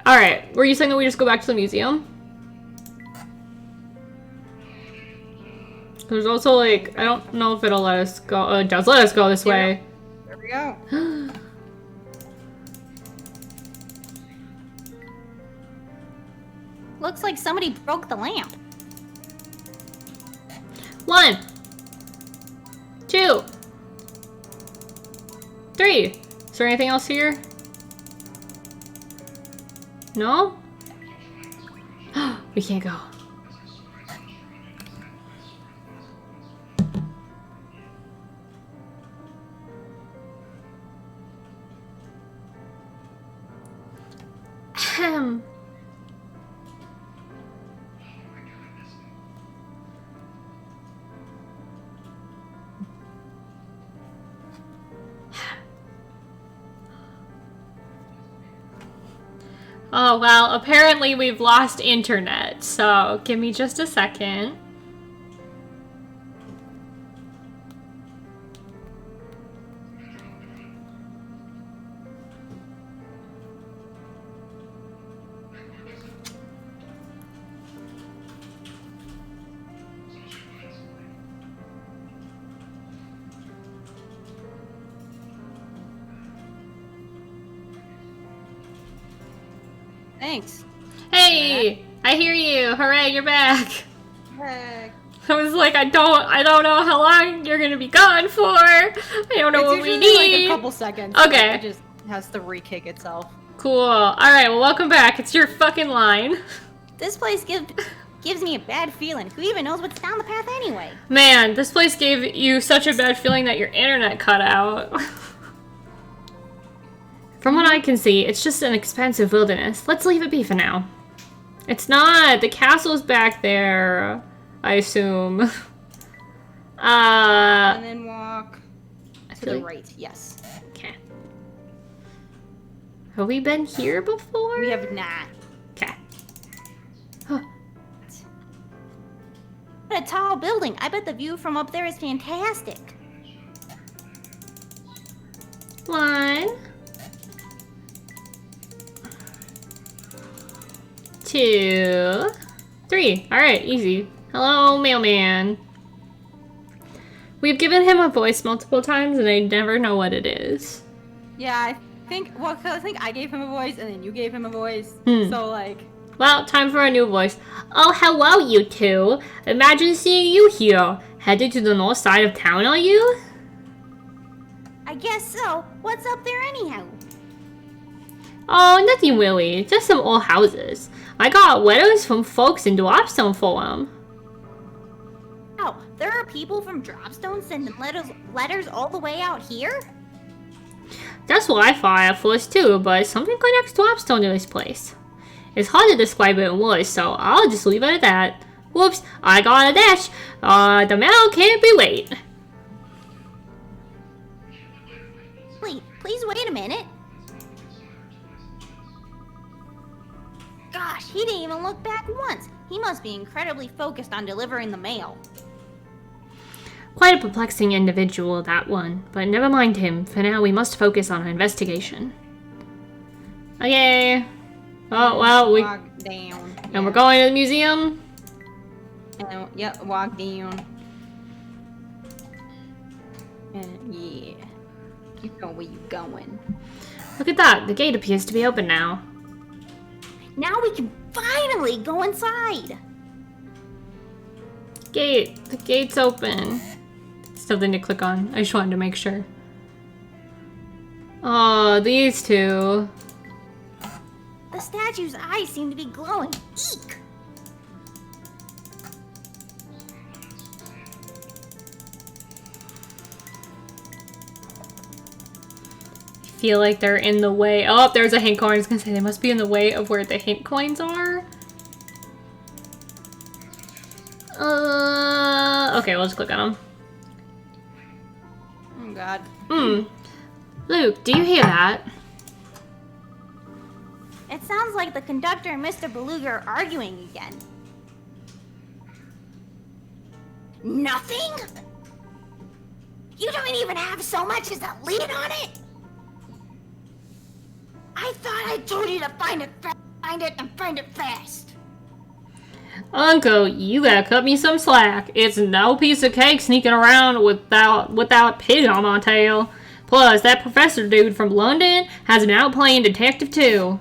Alright, were you saying that we just go back to the museum? There's also like, I don't know if it'll let us go, it does let us go this way. There we go. Looks like somebody broke the lamp. 1, 2, 3. Is there anything else here? No? We can't go. Ahem. Oh, well, apparently we've lost internet, so give me just a second. Thanks. Hey, I hear you. Hooray, you're back. Heck. I was like, I don't know how long you're gonna be gone for. I don't know what we It's need. usually like a couple seconds. Okay. It just has to re-kick itself. Cool. Alright, well, welcome back. It's your fucking line. This place gives me a bad feeling. Who even knows what's down the path anyway? Man, this place gave you such a bad feeling that your internet cut out. From what I can see, it's just an expansive wilderness. Let's leave it be for now. It's not. The castle's back there, I assume. And then walk to the like- right. Yes. Okay. Have we been here before? We have not. Okay. Huh. a tall building. I bet the view from up there is fantastic. 1, 2, 3. Alright, easy. Hello, mailman. We've given him a voice multiple times and I never know what it is. Yeah, I think I gave him a voice and then you gave him a voice. So like... Well, time for a new voice. Oh, hello, you two. Imagine seeing you here. Headed to the north side of town, are you? I guess so. What's up there anyhow? Oh, nothing really. Just some old houses. I got letters from folks in Dropstone for them. Oh, there are people from Dropstone sending letters all the way out here? That's what I thought at first too, but something connects Dropstone to this place. It's hard to describe it in words, so I'll just leave it at that. Whoops, I got a dash. The mail can't be late. Please wait a minute. Gosh, he didn't even look back once. He must be incredibly focused on delivering the mail. Quite a perplexing individual, that one. But never mind him. For now, we must focus on our investigation. Okay. Oh, well, Walk down. And we're going to the museum? And, yep, walk down. And yeah. Keep going where you going. Look at that. The gate appears to be open now. Now we can finally go inside. Gate. The gate's open. Something to click on. I just wanted to make sure. Oh, these two. The statue's eyes seem to be glowing. Eek! Feel like they're in the way. Oh, there's a hint coin. I was gonna say they must be in the way of where the hint coins are. Okay, we'll just click on them. Oh god. Luke, do you hear that? It sounds like the conductor and Mr. Beluga are arguing again. Nothing? You don't even have so much as a lid on it? I thought I told you to find it and find it fast. Uncle, you gotta cut me some slack. It's no piece of cake sneaking around without pig on my tail. Plus, that professor dude from London has been out playing detective too.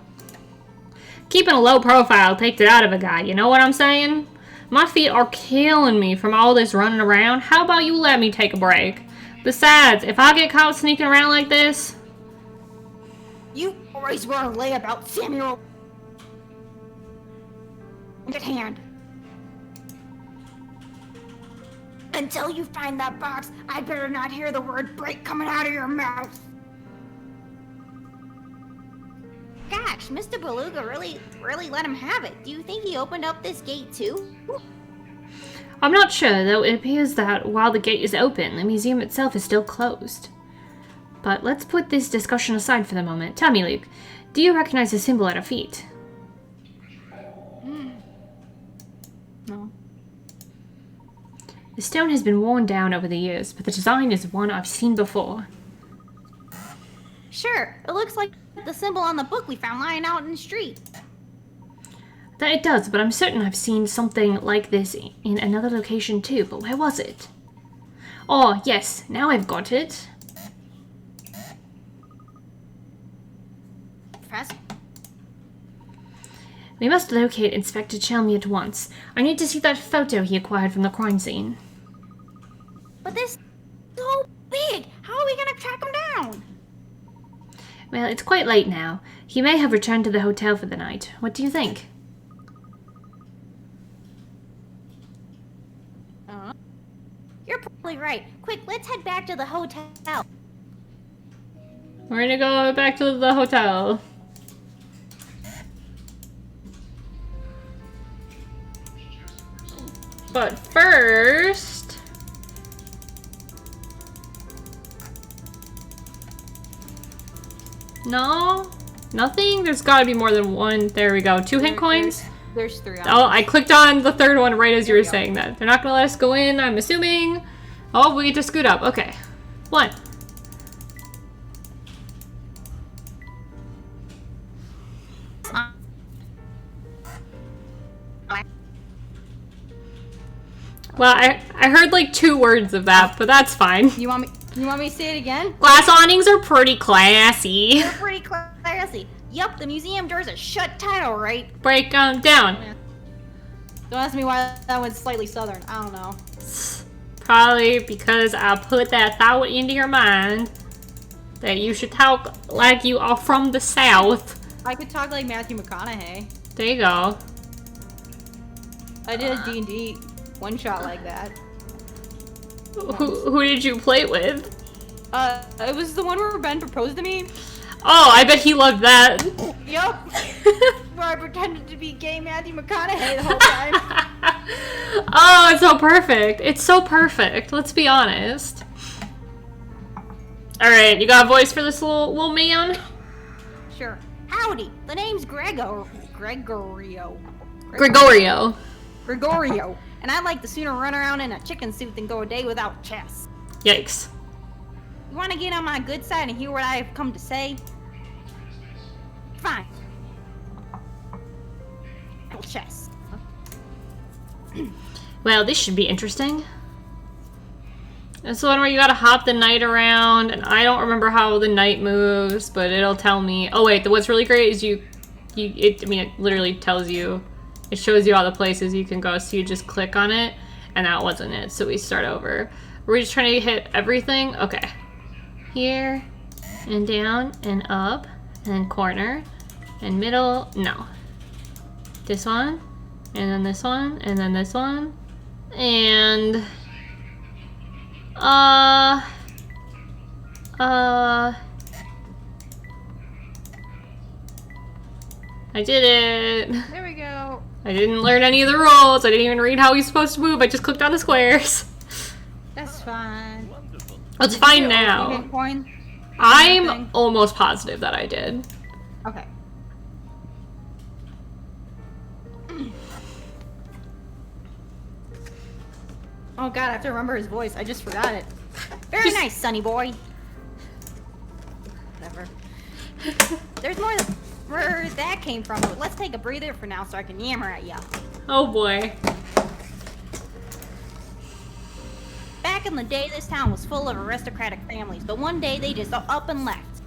Keeping a low profile takes it out of a guy, you know what I'm saying? My feet are killing me from all this running around. How about you let me take a break? Besides, if I get caught sneaking around like this... You always were a lay about Samuel. Good hand. Until you find that box, I'd better not hear the word break coming out of your mouth. Gosh, Mr. Beluga really let him have it. Do you think he opened up this gate too? I'm not sure, though it appears that while the gate is open, the museum itself is still closed. But let's put this discussion aside for the moment. Tell me, Luke, do you recognize the symbol at our feet? No. The stone has been worn down over the years, but the design is one I've seen before. Sure, it looks like the symbol on the book we found lying out in the street. That it does, but I'm certain I've seen something like this in another location too, but where was it? Oh, yes, now I've got it. Professor? We must locate Inspector Chelmy at once. I need to see that photo he acquired from the crime scene. But this is so big! How are we gonna track him down? Well, it's quite late now. He may have returned to the hotel for the night. What do you think? You're probably right. Quick, let's head back to the hotel. We're gonna go back to the hotel. But first... No? Nothing? There's gotta be more than one. There we go. 2 hint coins? There's 3 Oh, I clicked on the third one right as you There were we go. saying that. They're not gonna let us go in, I'm assuming. Oh, we get to scoot up. Okay. 1. Well, I heard like 2 words of that, but that's fine. You want me to say it again? Glass awnings are pretty classy. They're pretty classy. Yup, the museum doors are shut tight, alright. Break them down. Don't ask me why that was slightly southern. I don't know. Probably because I put that thought into your mind that you should talk like you are from the South. I could talk like Matthew McConaughey. There you go. I did a D&D one-shot like that. Who did you play with? It was the one where Ben proposed to me. Oh, I bet he loved that. Yup. Where I pretended to be gay Matthew McConaughey the whole time. Oh, it's so perfect. It's so perfect. Let's be honest. All right, you got a voice for this little man? Sure. Howdy. The name's Gregorio. Gregorio. And I'd like to sooner run around in a chicken suit than go a day without chess. Yikes. You want to get on my good side and hear what I have come to say? Fine. Chess. Well, this should be interesting. It's the one where you gotta hop the knight around, and I don't remember how the knight moves, but it'll tell me. Oh wait, what's really great is it literally tells you, it shows you all the places you can go, so you just click on it, and that wasn't it, so we start over. We're just trying to hit everything? Okay. Here, and down, and up, and corner, and middle, no. This one, and then this one, and then this one, and I did it. There we go. I didn't learn any of the rules. I didn't even read how he's supposed to move. I just clicked on the squares. That's fine. Wonderful. It's fine You now. get coin? I'm Nothing. almost positive that I did. Okay. Oh god, I have to remember his voice. I just forgot it. Very nice, sonny boy. Whatever. There's more where that came from, but let's take a breather for now so I can yammer at ya. Oh boy. Back in the day, this town was full of aristocratic families, but one day they just up and left.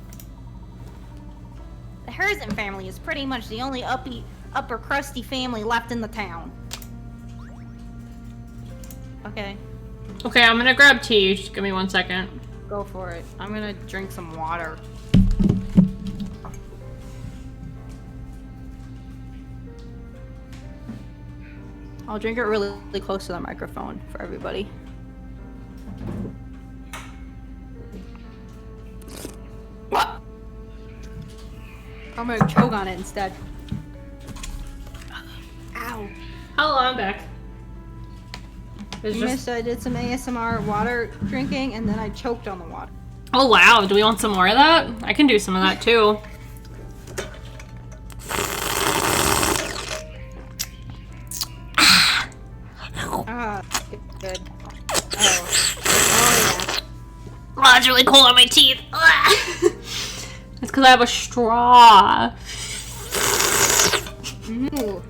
The Herzen family is pretty much the only upper crusty family left in the town. Okay, Okay, I'm gonna grab tea. Just give me 1 second. go for it. I'm gonna drink some water. I'll drink it really close to the microphone for everybody. What? I'm gonna choke on it instead. Ow. Hello, I'm back. It's You just... missed I did some ASMR water drinking and then I choked on the water. Oh wow, do we want some more of that? I can do some of that too. Ah, good. Oh yeah. Oh, it's really cold on my teeth. It's because I have a straw. Ooh.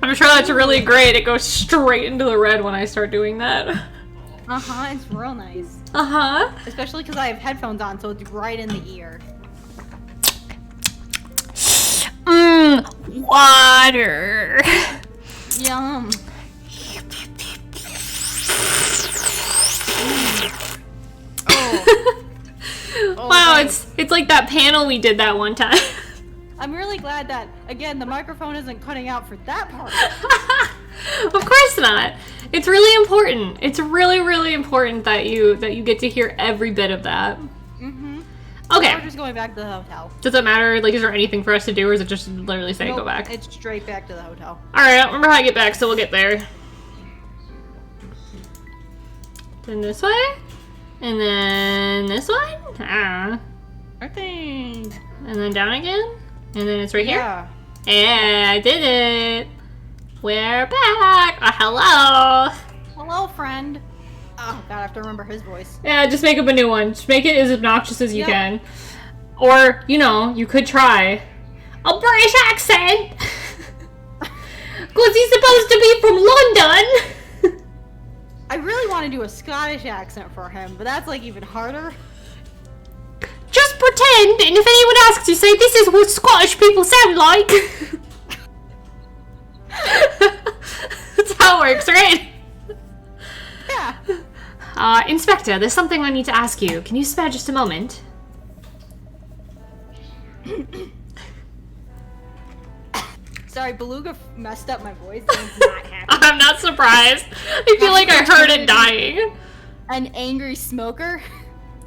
I'm sure that's really great. It goes straight into the red when I start doing that. Uh-huh, it's real nice. Uh-huh. Especially because I have headphones on, so it's right in the ear. Water. Yum. Wow, nice. it's like that panel we did that one time. I'm really glad that, again, the microphone isn't cutting out for that part. Of course not. It's really important. It's really, really important that you get to hear every bit of that. Mm-hmm. Okay. We're just going back to the hotel. Does it matter? Like, is there anything for us to do, or is it just literally saying go Nope, back? It's straight back to the hotel. Alright, I don't remember how I get back, so we'll get there. Then this way? And then this one? Ah. I think. And then down again? And then it's right Yeah. here? Yeah, I did it! We're back! Hello! Hello, friend. Oh god, I have to remember his voice. Yeah, just make up a new one. Just make it as obnoxious as you Yep. can. Or, you know, you could try a British accent! Because he's supposed to be from London! I really want to do a Scottish accent for him, but that's like even harder. Just pretend, and if anyone asks you, say, this is what Scottish people sound like! That's how it works, right? Yeah. Inspector, there's something I need to ask you. Can you spare just a moment? Sorry, Beluga messed up my voice. And he's not happy. I'm not surprised. I feel like I heard it dying. An angry smoker.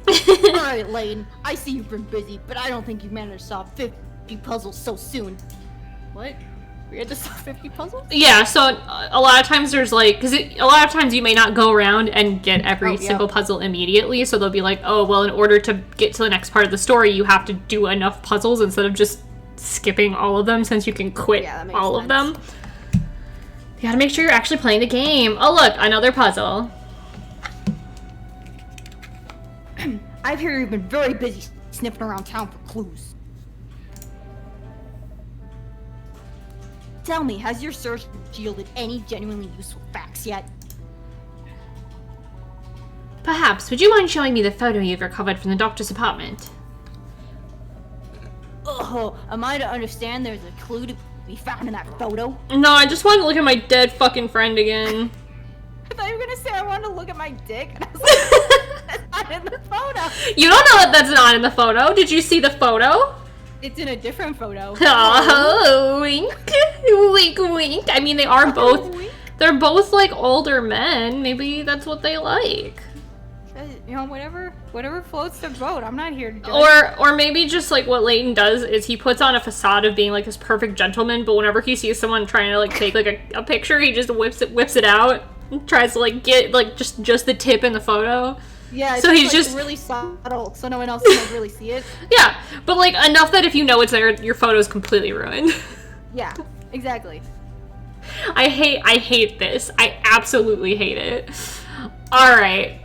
Alright, Layton. I see you've been busy, but I don't think you've managed to solve 50 puzzles so soon. What? We had to solve 50 puzzles? Yeah, so a lot of times there's like, because a lot of times you may not go around and get every single puzzle immediately, so they'll be like, oh, well, in order to get to the next part of the story, you have to do enough puzzles instead of just skipping all of them, since you can quit all of them. You gotta make sure you're actually playing the game. Oh, look, another puzzle. I've heard you've been very busy sniffing around town for clues. Tell me, has your search yielded any genuinely useful facts yet? Perhaps, would you mind showing me the photo you've recovered from the doctor's apartment? Oh, am I to understand there's a clue to be found in that photo? No, I just want to look at my dead fucking friend again. I thought you were gonna say I wanted to look at my dick, and I was like, that's not in the photo. You don't know that that's not in the photo. Did you see the photo? It's in a different photo. Oh, wink. Wink, wink. I mean, they are both, they're both like older men. Maybe that's what they like. You know, whatever floats their boat. I'm not here to judge. Or maybe just like what Layton does is he puts on a facade of being like this perfect gentleman, but whenever he sees someone trying to like take like a picture, he just whips it out and tries to like get like just the tip in the photo. Yeah, it's so he's like, just really subtle, so no one else can like, really see it. Yeah, but like enough that if you know it's there, your photo's completely ruined. Yeah, exactly. I hate this. I absolutely hate it. All right.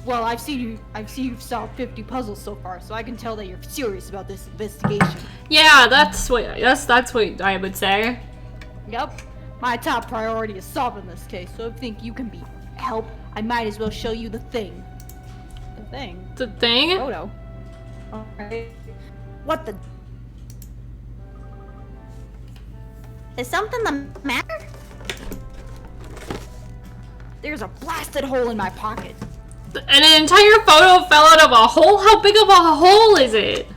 Well, I've seen you've solved 50 puzzles so far, so I can tell that you're serious about this investigation. Yeah, that's what I would say. Yep. My top priority is solving this case, so if you think you can be help, I might as well show you the thing. The thing? The thing? Photo. Alright. What the? Is something the matter? There's a blasted hole in my pocket. And an entire photo fell out of a hole? How big of a hole is it?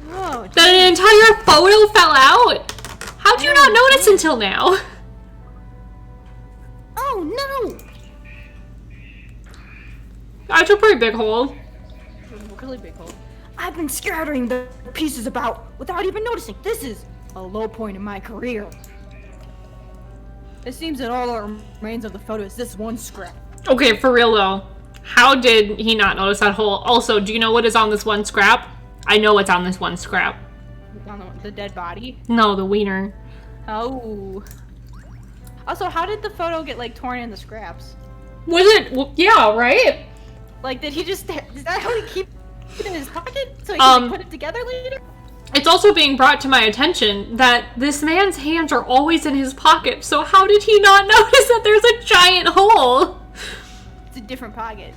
Whoa. That an entire photo fell out? How'd you not notice until now? Oh no! That's a pretty big hole. Really big hole. I've been scattering the pieces about without even noticing. This is a low point in my career. It seems that all that remains of the photo is this one scrap. Okay, for real though. How did he not notice that hole? Also, do you know what is on this one scrap? I know what's on this one scrap. On the dead body? No, the wiener. Oh. Also, how did the photo get like torn into scraps? Was it? Well, yeah, right? Like, did he just? Is that how he keep it in his pocket so he can like, put it together later? It's also being brought to my attention that this man's hands are always in his pocket. So how did he not notice that there's a giant hole? It's a different pocket.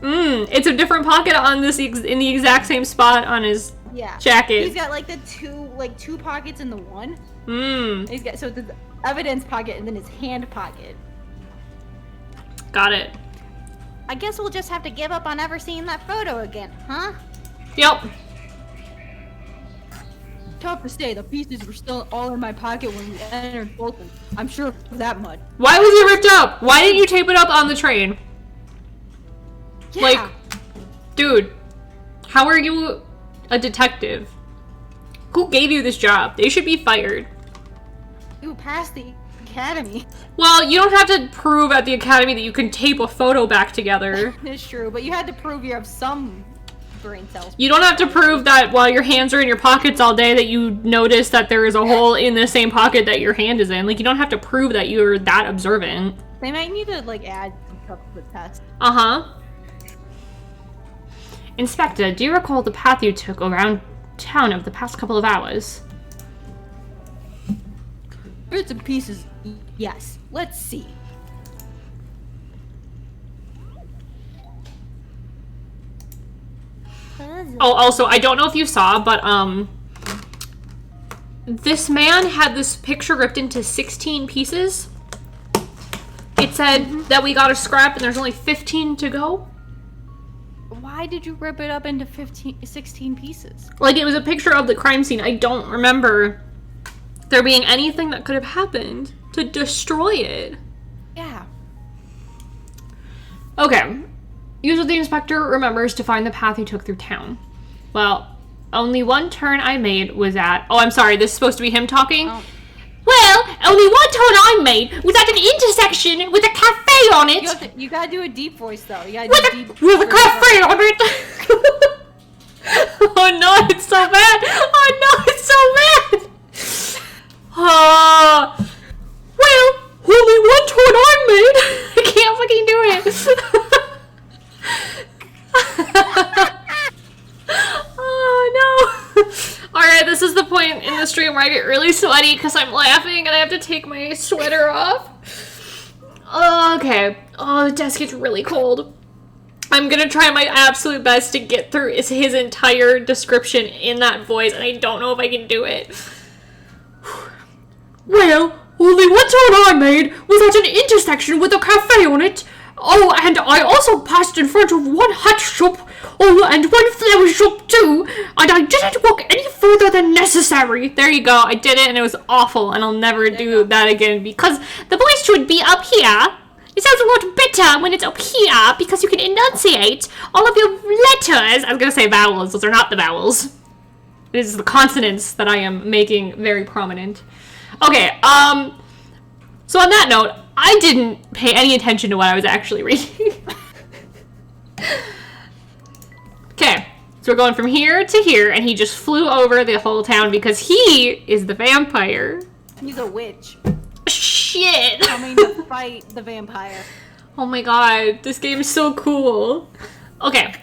It's a different pocket on this in the exact same spot on his jacket. He's got like the two pockets in the one. He's got so the evidence pocket and then his hand pocket. Got it. I guess we'll just have to give up on ever seeing that photo again, huh? Yep. Tough to say, the pieces were still all in my pocket when we entered Bolton. I'm sure of that much. Why was it ripped up? Why didn't you tape it up on the train? Yeah. Like, dude, how are you a detective? Who gave you this job? They should be fired. You passed the academy. Well, you don't have to prove at the academy that you can tape a photo back together. It's true, but you had to prove you have some brain cells. You don't have to prove that while your hands are in your pockets all day that you notice that there is a hole in the same pocket that your hand is in. Like, you don't have to prove that you're that observant. They might need to, like, add some stuff to the test. Uh-huh. Inspector, do you recall the path you took around town over the past couple of hours? Bits and pieces, yes. Let's see. Oh, also, I don't know if you saw, but, this man had this picture ripped into 16 pieces. It said that we got a scrap and there's only 15 to go. Why did you rip it up into 16 pieces? Like, it was a picture of the crime scene. I don't remember there being anything that could have happened to destroy it. Yeah. Okay. Use what the inspector remembers to find the path he took through town. Well, only one turn I made was at... Oh, I'm sorry. This is supposed to be him talking? Oh. Well, only one turn I made was at an intersection with a cafe on it. You gotta do a deep voice, though. You gotta With do a, deep with a cafe on it. Oh no, it's so bad. Oh no, it's so bad. Well, only one turn I made. I can't fucking do it. Oh no. Alright, this is the point in the stream where I get really sweaty because I'm laughing and I have to take my sweater off. Okay. Oh, the desk gets really cold. I'm gonna try my absolute best to get through his entire description in that voice, and I don't know if I can do it. Well, only one turn I made was at an intersection with a cafe on it. Oh, and I also passed in front of one hat shop, oh, and one flower shop too, and I didn't walk any further than necessary. There you go, I did it, and it was awful, and I'll never do that again, because the voice should be up here. It sounds a lot better when it's up here, because you can enunciate all of your letters. I was gonna say vowels, those are not the vowels. It is the consonants that I am making very prominent. Okay, so on that note, I didn't pay any attention to what I was actually reading. Okay, so we're going from here to here, and he just flew over the whole town because he is the vampire. He's a witch. Shit! Coming to fight the vampire. Oh my god, this game is so cool. Okay.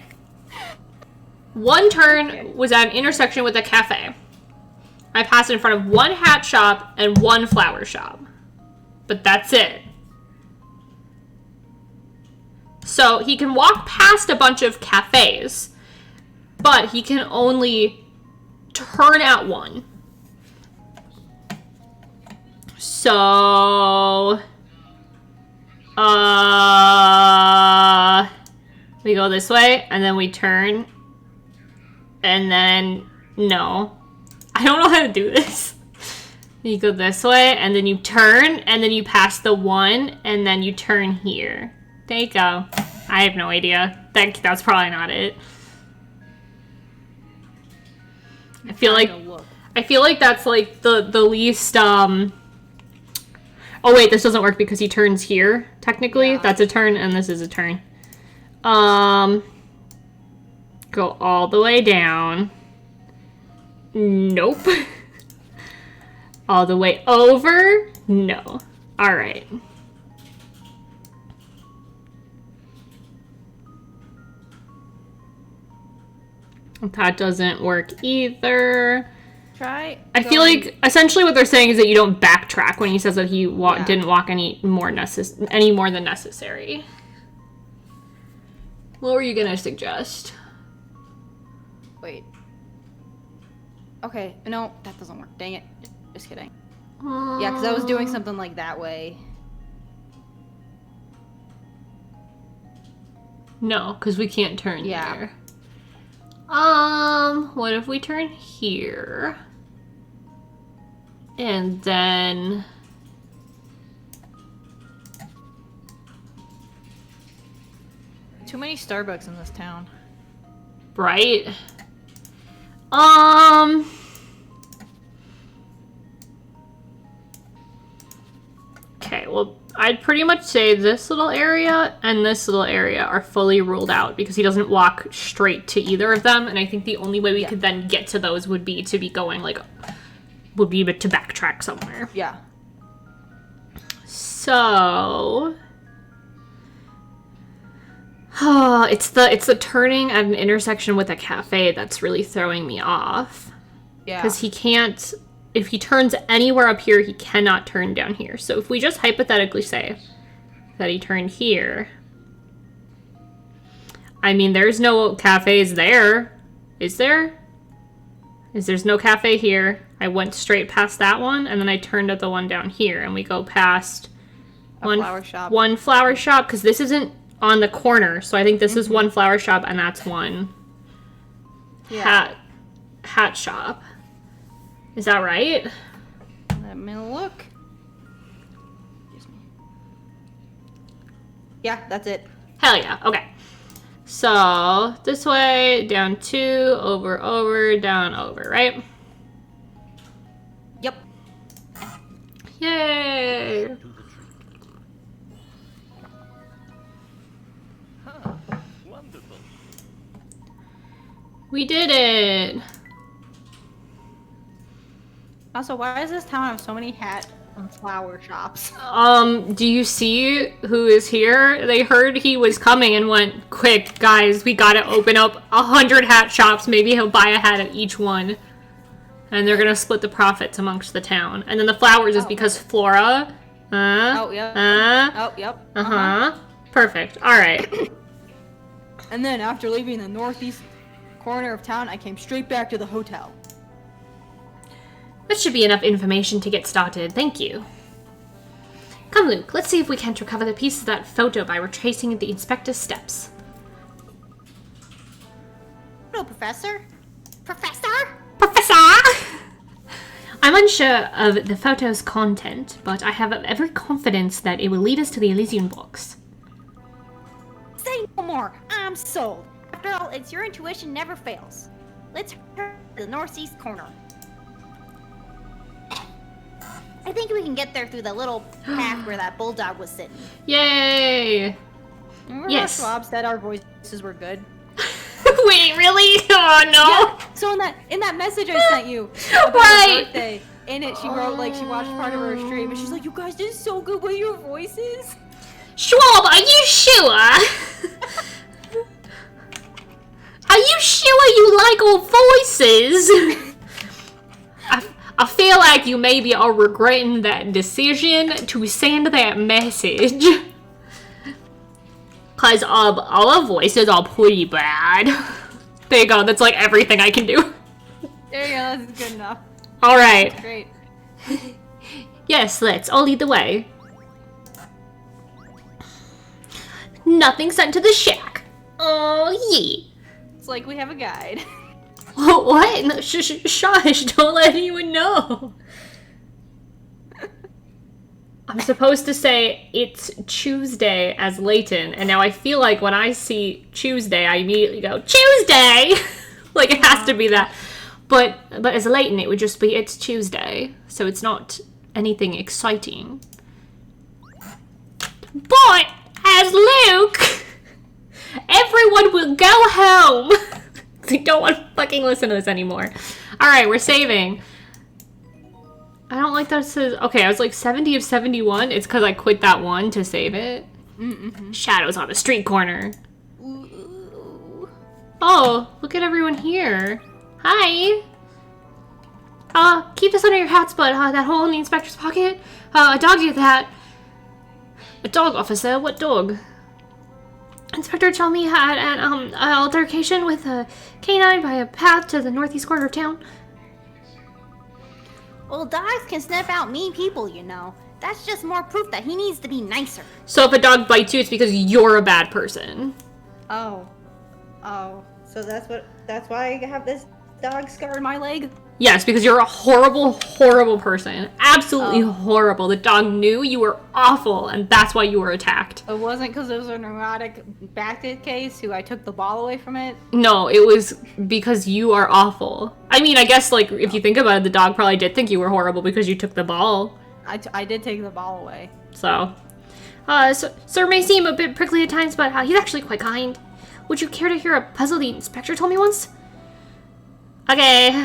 One turn was at an intersection with a cafe. I passed in front of one hat shop and one flower shop. But that's it. So he can walk past a bunch of cafes, but he can only turn at one. So, we go this way, and then we turn, and then, no. I don't know how to do this. You go this way, and then you turn, and then you pass the one, and then you turn here. There you go. I have no idea. That's probably not it. I feel like that's like the least Oh wait, this doesn't work because he turns here, technically. Yeah. That's a turn, and this is a turn. Go all the way down. Nope. All the way over? No. Alright. That doesn't work either. Try. I feel like essentially what they're saying is that you don't backtrack when he says that he didn't walk any more than necessary. What were you gonna suggest? Wait. Okay, no, that doesn't work. Dang it. Just kidding. Yeah, because I was doing something like that way. No, because we can't turn there. What if we turn here? And then... Too many Starbucks in this town. Right? Okay, well, I'd pretty much say this little area and this little area are fully ruled out because he doesn't walk straight to either of them. And I think the only way we could then get to those would be to be going like, would be to backtrack somewhere. Yeah. So, it's the turning at an intersection with a cafe that's really throwing me off. Yeah. Because he can't, if he turns anywhere up here, he cannot turn down here. So if we just hypothetically say that he turned here, I mean, there's no cafes there, is there? There's no cafe here. I went straight past that one, and then I turned at the one down here, and we go past A flower shop. One flower shop, because this isn't on the corner, so I think this is one flower shop, and that's one hat shop. Is that right? Let me look. Excuse me. Yeah, that's it. Hell yeah. Okay. So, this way, down 2, over, down, over, right? Yep. Yay! To the tree. Huh. Wonderful. We did it! Also, why does this town have so many hat and flower shops? Do you see who is here? They heard he was coming and went, quick, guys, we gotta open up 100 hat shops. Maybe he'll buy a hat at each one. And they're gonna split the profits amongst the town. And then the flowers is because Flora. Oh, yep. Yep. Uh-huh. Perfect. Alright. And then after leaving the northeast corner of town, I came straight back to the hotel. That should be enough information to get started. Thank you. Come, Luke. Let's see if we can't recover the pieces of that photo by retracing the inspector's steps. Hello, Professor. Professor? Professor! I'm unsure of the photo's content, but I have every confidence that it will lead us to the Elysian box. Say no more. I'm sold. After all, it's your intuition never fails. Let's turn to the northeast corner. I think we can get there through the little path where that bulldog was sitting. Yay! Remember Yes. how Schwab said our voices were good? Wait, really? Oh no! Yeah. So in that message I sent you about Right. her birthday, in it she wrote like she watched part of her stream and she's like, "You guys did so good with your voices." Schwab, are you sure? Are you sure you like our voices? I feel like you maybe are regretting that decision to send that message. Cause our voices are pretty bad. There you go, that's like everything I can do. There you go, that's good enough. Alright. Great. Yes, I'll lead the way. Nothing sent to the shack. Oh, yeah. It's like we have a guide. What? No, shush, don't let anyone know. I'm supposed to say it's Tuesday as Layton, and now I feel like when I see Tuesday, I immediately go, Tuesday! Like, it has to be that. But as Layton, it would just be, it's Tuesday, so it's not anything exciting. But, as Luke, everyone will go home! I don't want to fucking listen to this anymore. Alright, we're saving. I don't like that it says... Okay, I was like 70 of 71. It's because I quit that one to save it. Shadows on the street corner. Oh, look at everyone here. Hi. Keep this under your hats, but that hole in the inspector's pocket? A dog did that. A dog, officer? What dog? Inspector told me had an altercation with a canine by a path to the northeast corner of town. Well, dogs can sniff out mean people, you know. That's just more proof that he needs to be nicer. So if a dog bites you, it's because you're a bad person. Oh. So that's why I have this dog scar on my leg? Yes, because you're a horrible, horrible person. Absolutely horrible. The dog knew you were awful, and that's why you were attacked. It wasn't because it was a neurotic basket case who I took the ball away from it. No, it was because you are awful. I mean, I guess, like, if you think about it, the dog probably did think you were horrible because you took the ball. I did take the ball away. So, Sir may seem a bit prickly at times, but he's actually quite kind. Would you care to hear a puzzle the inspector told me once? Okay.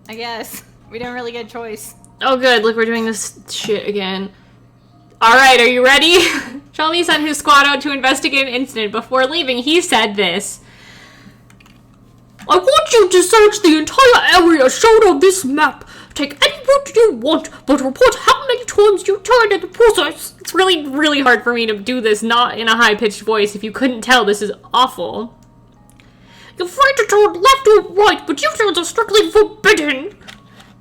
I guess. We didn't really get a choice. Oh good, look, we're doing this shit again. Alright, are you ready? Shelby sent his squad out to investigate an incident. Before leaving, he said this. I want you to search the entire area shown on this map. Take any route you want, but report how many times you turned in the process. It's really, really hard for me to do this not in a high-pitched voice. If you couldn't tell, this is awful. You're free to turn left or right, but U-turns are strictly forbidden.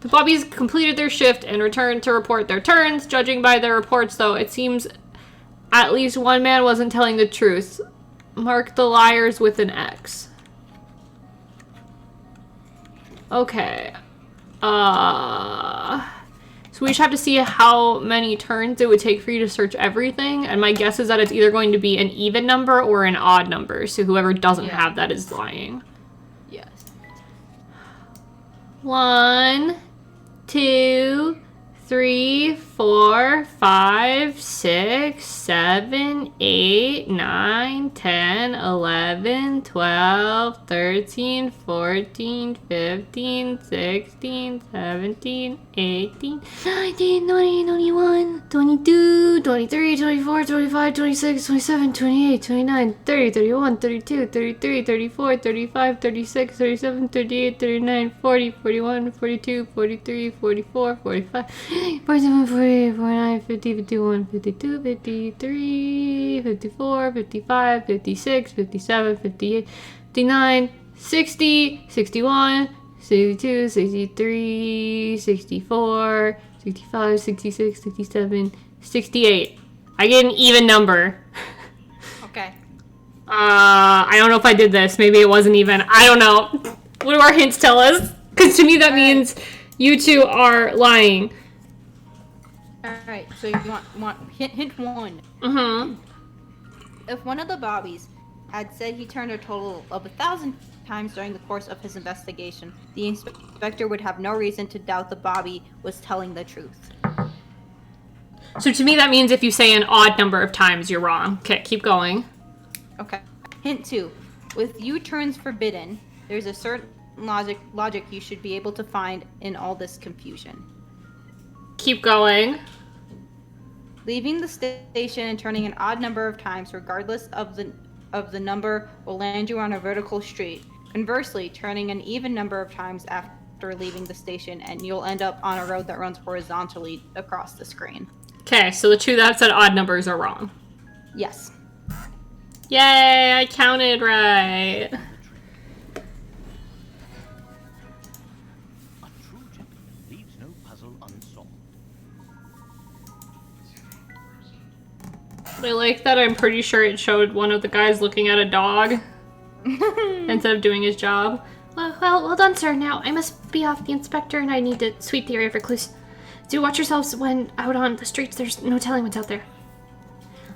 The Bobbies completed their shift and returned to report their turns. Judging by their reports, though, it seems at least one man wasn't telling the truth. Mark the liars with an X. Okay. So we just have to see how many turns it would take for you to search everything. And my guess is that it's either going to be an even number or an odd number. So whoever doesn't have that is lying. Yes. 1, 2, 3, 4, 5, 6, 7, 8, 9, 10, 11, 12, 13, 14, 15, 16, 17, 18, 19, 20, 21, 22, 23, 24, 25, 26, 27, 28, 29, 30, 31, 32, 33, 34, 35, 36, 37, 38, 39, 40, 41, 42, 43, 44, 45, 47, 48, 49, 50, 51, 52, 53, 54, 55, 56, 57, 58, 59, 60, 61, 62, 63, 64, 65, 66, 67, 68. I get an even number. Okay. I don't know if I did this. Maybe it wasn't even. I don't know. What do our hints tell us? Because to me that means you two are lying. Alright, so you want hint one. Mm-hmm. If one of the Bobbies had said he turned a total of 1,000 times during the course of his investigation, the inspector would have no reason to doubt the Bobby was telling the truth. So to me that means if you say an odd number of times, you're wrong. Okay, keep going. Okay. Hint two. With U-turns forbidden, there's a certain logic you should be able to find in all this confusion. Keep going. Leaving the station and turning an odd number of times, regardless of the number, will land you on a vertical street. Conversely, turning an even number of times after leaving the station, and you'll end up on a road that runs horizontally across the screen. Okay, so the two that said odd numbers are wrong. Yes. Yay, I counted right. A true gentleman leaves no puzzle unsolved. I like that I'm pretty sure it showed one of the guys looking at a dog instead of doing his job. Well done, sir. Now, I must be off the inspector and I need to sweep the area for clues. Do watch yourselves when out on the streets. There's no telling what's out there.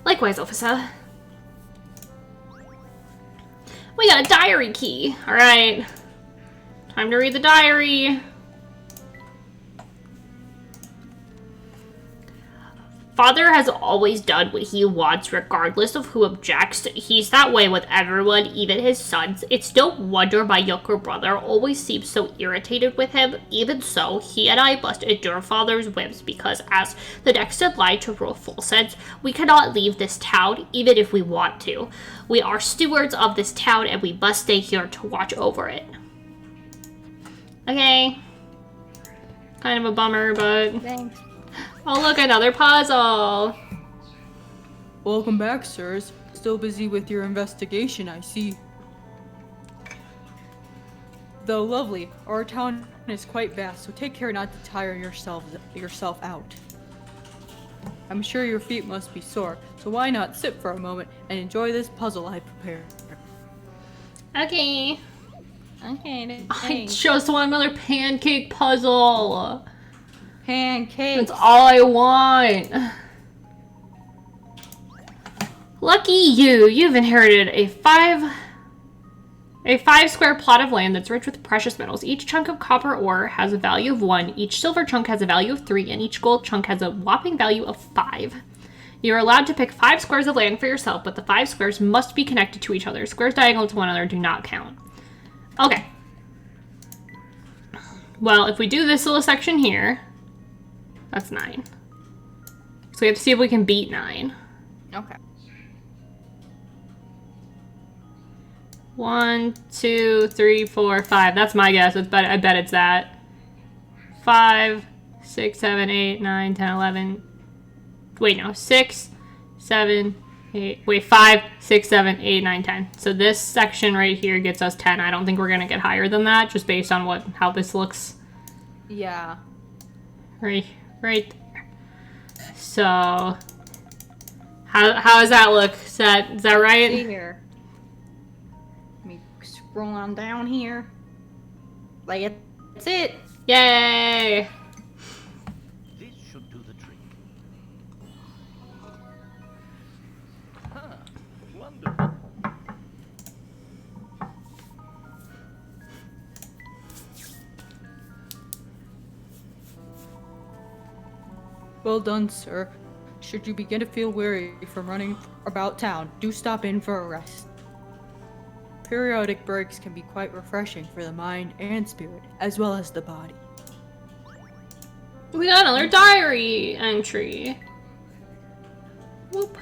Likewise, officer. We got a diary key. Alright. Time to read the diary. Father has always done what he wants, regardless of who objects. He's that way with everyone, even his sons. It's no wonder my younger brother always seems so irritated with him. Even so, he and I must endure Father's whims because, as the next in line to rule Full Sense, we cannot leave this town, even if we want to. We are stewards of this town, and we must stay here to watch over it. Okay. Kind of a bummer, but... Thanks. Oh, look, another puzzle. Welcome back, sirs. Still busy with your investigation, I see. Though lovely, our town is quite vast, so take care not to tire yourself out. I'm sure your feet must be sore, so why not sit for a moment and enjoy this puzzle I prepared. Okay. Okay, I thanks. just want another pancake puzzle. Pancakes. That's all I want. Lucky you. You've inherited a 5 square plot of land that's rich with precious metals. Each chunk of copper ore has a value of 1, each silver chunk has a value of 3, and each gold chunk has a whopping value of 5. You're allowed to pick 5 squares of land for yourself, but the 5 squares must be connected to each other. Squares diagonal to one another do not count. Okay. Well, if we do this little section here, that's 9. So we have to see if we can beat 9. Okay. 1, 2, 3, 4, 5. That's my guess. I bet it's that. 5, 6, 7, 8, 9, 10, 11. Wait, no. 6, 7, 8. Wait, 5, 6, 7, 8, 9, 10. So this section right here gets us 10. I don't think we're going to get higher than that, just based on how this looks. Yeah. Right there. So, how does that look? Is that right? See here. Let me scroll on down here. Like, that's it. Yay! This should do the trick. Ah, wonderful. Well done, sir. Should you begin to feel weary from running about town, do stop in for a rest. Periodic breaks can be quite refreshing for the mind and spirit, as well as the body. We got another diary entry. Whoop.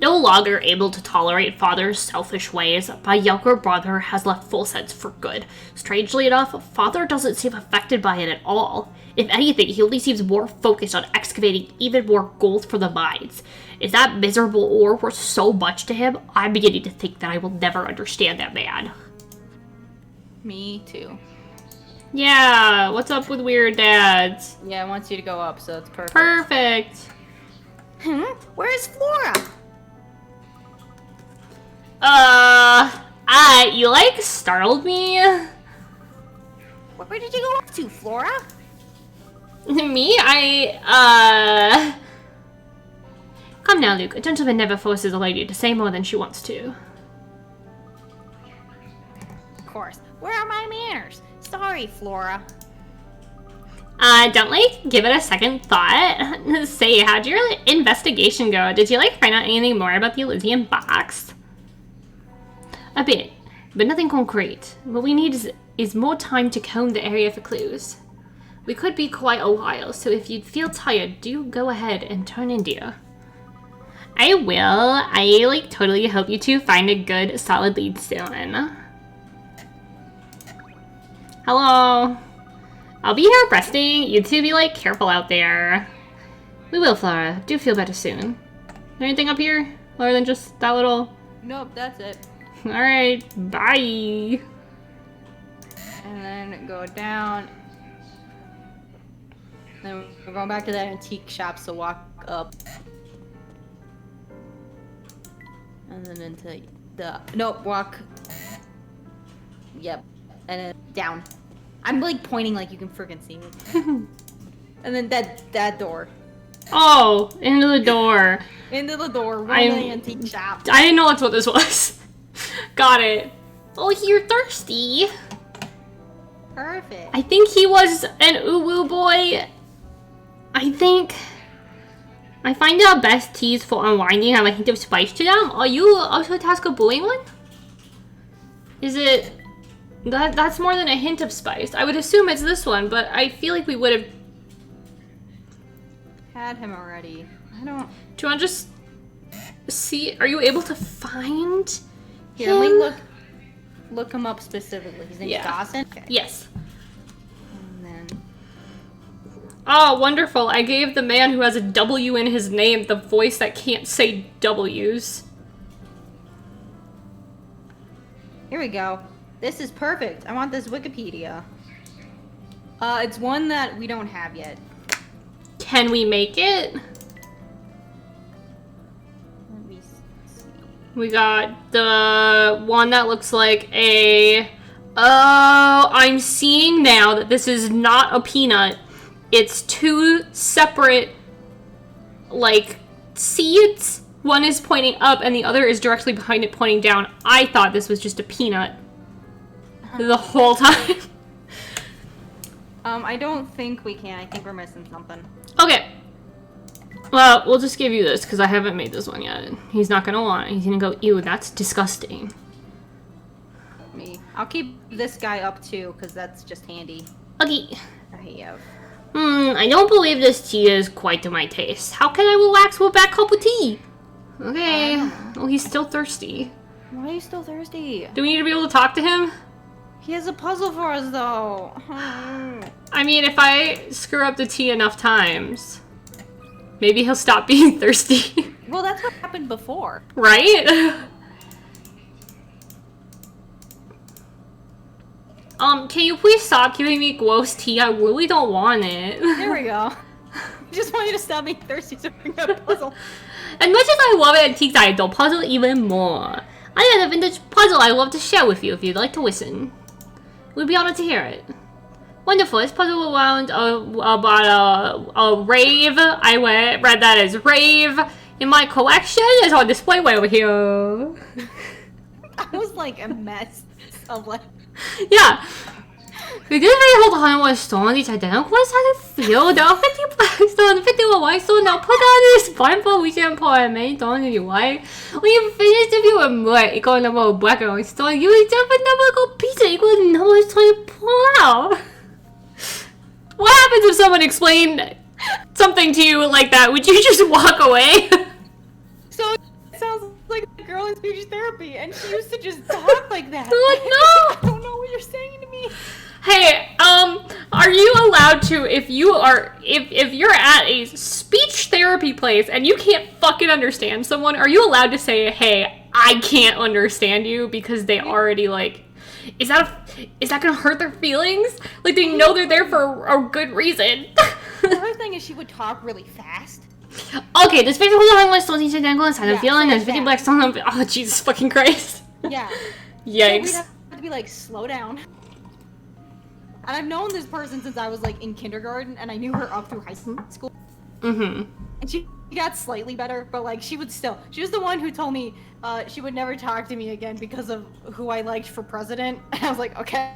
No longer able to tolerate father's selfish ways, my younger brother has left Full Sense for good. Strangely enough, father doesn't seem affected by it at all. If anything, he only seems more focused on excavating even more gold for the mines. Is that miserable ore worth so much to him? I'm beginning to think that I will never understand that man. Me too. Yeah, what's up with weird dads? Yeah, it wants you to go up, so it's perfect. Perfect. Where's Flora? You like startled me? Where did you go up to, Flora? Me? Come now, Luke. A gentleman never forces a lady to say more than she wants to. Of course. Where are my manners? Sorry, Flora. Don't, give it a second thought. Say, how'd your investigation go? Did you, find out anything more about the Elysian box? A bit, but nothing concrete. What we need is more time to comb the area for clues. We could be quite a while, so if you feel tired, do go ahead and turn in, dear. I will. I, totally hope you two find a good, solid lead soon. Hello. I'll be here resting. You two be, careful out there. We will, Flora. Do feel better soon. Is there anything up here? Other than just that little... Nope, that's it. Alright, bye. And then go down. Then we're going back to that antique shop, so walk up. And then into the... Nope, walk. Yep. And then down. I'm pointing like you can freaking see me. And then that door. Oh, into the door. Into the door, run to the antique shop. I didn't know that's what this was. Got it. Oh, you're thirsty. Perfect. I think he was an uwu boy. I find out best teas for unwinding have a hint of spice to them. Are you also a task of brewing one? Is it... That's more than a hint of spice. I would assume it's this one, but I feel like we would have... Had him already. I don't... Do you want to just see? Are you able to find Here, him? let me look him up specifically. His name's Dawson? Okay. Yes. And then... Oh, wonderful. I gave the man who has a W in his name the voice that can't say W's. Here we go. This is perfect. I want this Wikipedia. It's one that we don't have yet. Can we make it? Let me see. We got the one that looks like a... Oh, I'm seeing now that this is not a peanut. It's two separate, seeds. One is pointing up and the other is directly behind it pointing down. I thought this was just a peanut the whole time. I don't think we can. I think we're missing something. Okay. Well, we'll just give you this, because I haven't made this one yet. He's not gonna want it. He's gonna go, ew, that's disgusting. Me. I'll keep this guy up too, because that's just handy. Okay. I have. I don't believe this tea is quite to my taste. How can I relax with a bad cup of tea? Okay. Oh, he's still thirsty. Why are you still thirsty? Do we need to be able to talk to him? He has a puzzle for us, though. I mean, if I screw up the tea enough times, maybe he'll stop being thirsty. Well, that's what happened before. Right? Can you please stop giving me gross tea? I really don't want it. There we go. Just want you to stop being thirsty to bring up a puzzle. As much as I love antiques, I adore puzzle even more. I got a vintage puzzle I'd love to share with you if you'd like to listen. We'd be honored to hear it. Wonderful. This puzzle around about a rave. I read that as rave in my collection. It's on display way over here. I was like a mess of like. Yeah. We did very hold on with stone. Each identical how to feel. There are 50 black stones, 51 white stones. Now put down this blindfold. We can pour as many stones as you like. When you finish, if you were white, equal number of black and white stones, you will jump a number of pizza equal the number of stones you pull out. What happens if someone explained something to you like that? Would you just walk away? So it sounds like a girl in speech therapy, and she used to just talk like that. Oh, I don't know what you're saying to me. Hey, are you allowed to, if you're at a speech therapy place and you can't fucking understand someone, are you allowed to say, hey, I can't understand you, because they already, like, is that gonna hurt their feelings? Like, they know they're there for a good reason. The other thing is she would talk really fast. Okay, this face holds on my stones each identical inside of feeling, so there's 50 black stones. Oh, Jesus fucking Christ. Yeah. Yikes. So we'd have to be like, slow down. And I've known this person since I was like in kindergarten, and I knew her up through high school. Mm-hmm. And she got slightly better, but like she was the one who told me she would never talk to me again because of who I liked for president. And I was like, okay.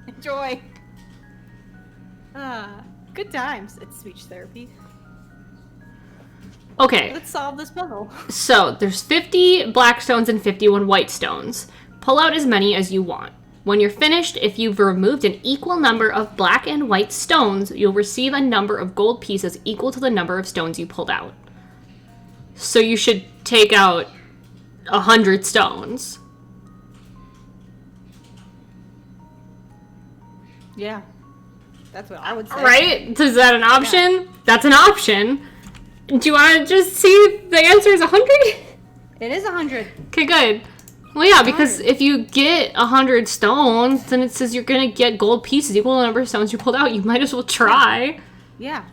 Enjoy. Good times at speech therapy. Okay. Let's solve this puzzle. So, there's 50 black stones and 51 white stones. Pull out as many as you want. When you're finished, if you've removed an equal number of black and white stones, you'll receive a number of gold pieces equal to the number of stones you pulled out. So you should take out 100 stones. Yeah. That's what I would say. Right? Is that an option? Yeah. That's an option. Do you want to just see the answer is 100? It is 100. Okay, good. Well, yeah, because if you get 100 stones, then it says you're gonna get gold pieces equal to the number of stones you pulled out. You might as well try. Yeah.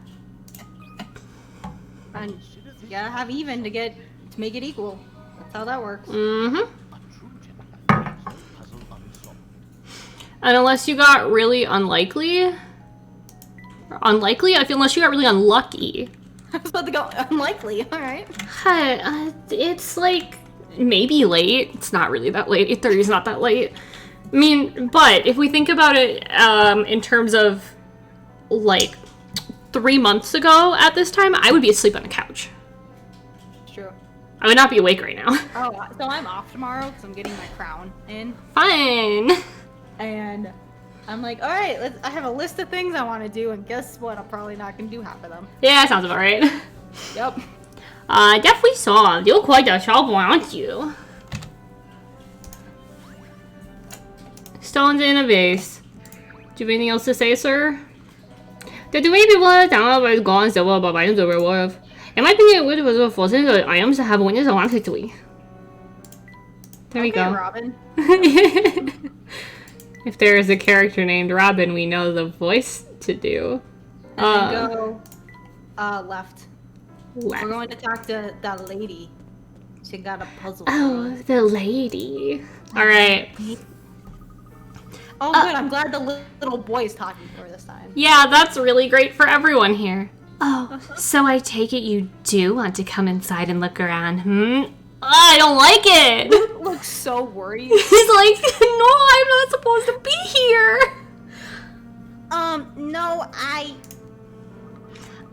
And you gotta have even to make it equal. That's how that works. Mm-hmm. And unless you got really unlikely, I feel unless you got really unlucky. I was about to go unlikely. All right. It's like maybe late. It's not really that late. 8:30 is not that late. I mean, but if we think about it in terms of like 3 months ago at this time, I would be asleep on the couch. It's true. I would not be awake right now. Oh, so I'm off tomorrow because I'm getting my crown in. Fine. And I'm like, all right, I have a list of things I want to do, and guess what? I'm probably not going to do half of them. Yeah, sounds about right. Yep. Definitely saw. You're quite a sharp one, aren't you? Stones in a vase. Do you have anything else to say, sir? The three people at the town were gone several about items that were worth. In my opinion, it was a fortune that items have witnessed automatically. There we go. Robin. If there is a character named Robin, we know the voice to do. And then go left. Left. We're going to talk to that lady. She got a puzzle. Oh, the lady. All right. Oh, good. I'm glad the little boy is talking to her this time. Yeah, that's really great for everyone here. Oh, so I take it you do want to come inside and look around, I don't like it. Luke looks so worried. He's like, no, I'm not supposed to be here. No,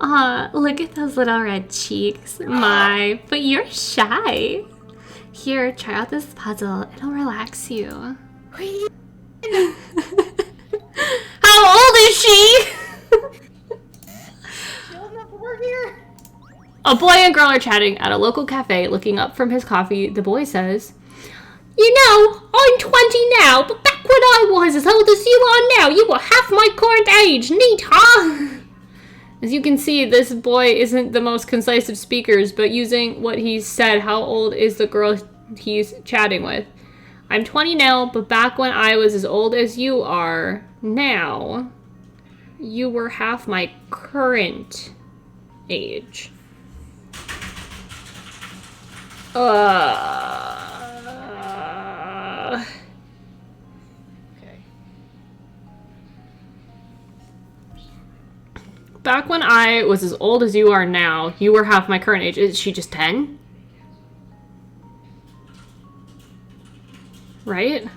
Aw, look at those little red cheeks. My, but you're shy. Here, try out this puzzle. It'll relax you. How old is she? A boy and girl are chatting at a local cafe. Looking up from his coffee, the boy says, "You know, I'm 20 now, but back when I was as old as you are now, you were half my current age. Neat, huh?" As you can see, this boy isn't the most concise of speakers, but using what he said, how old is the girl he's chatting with? I'm 20 now, but back when I was as old as you are now, you were half my current age. Okay. Back when I was as old as you are now, you were half my current age. Is she just 10? Right?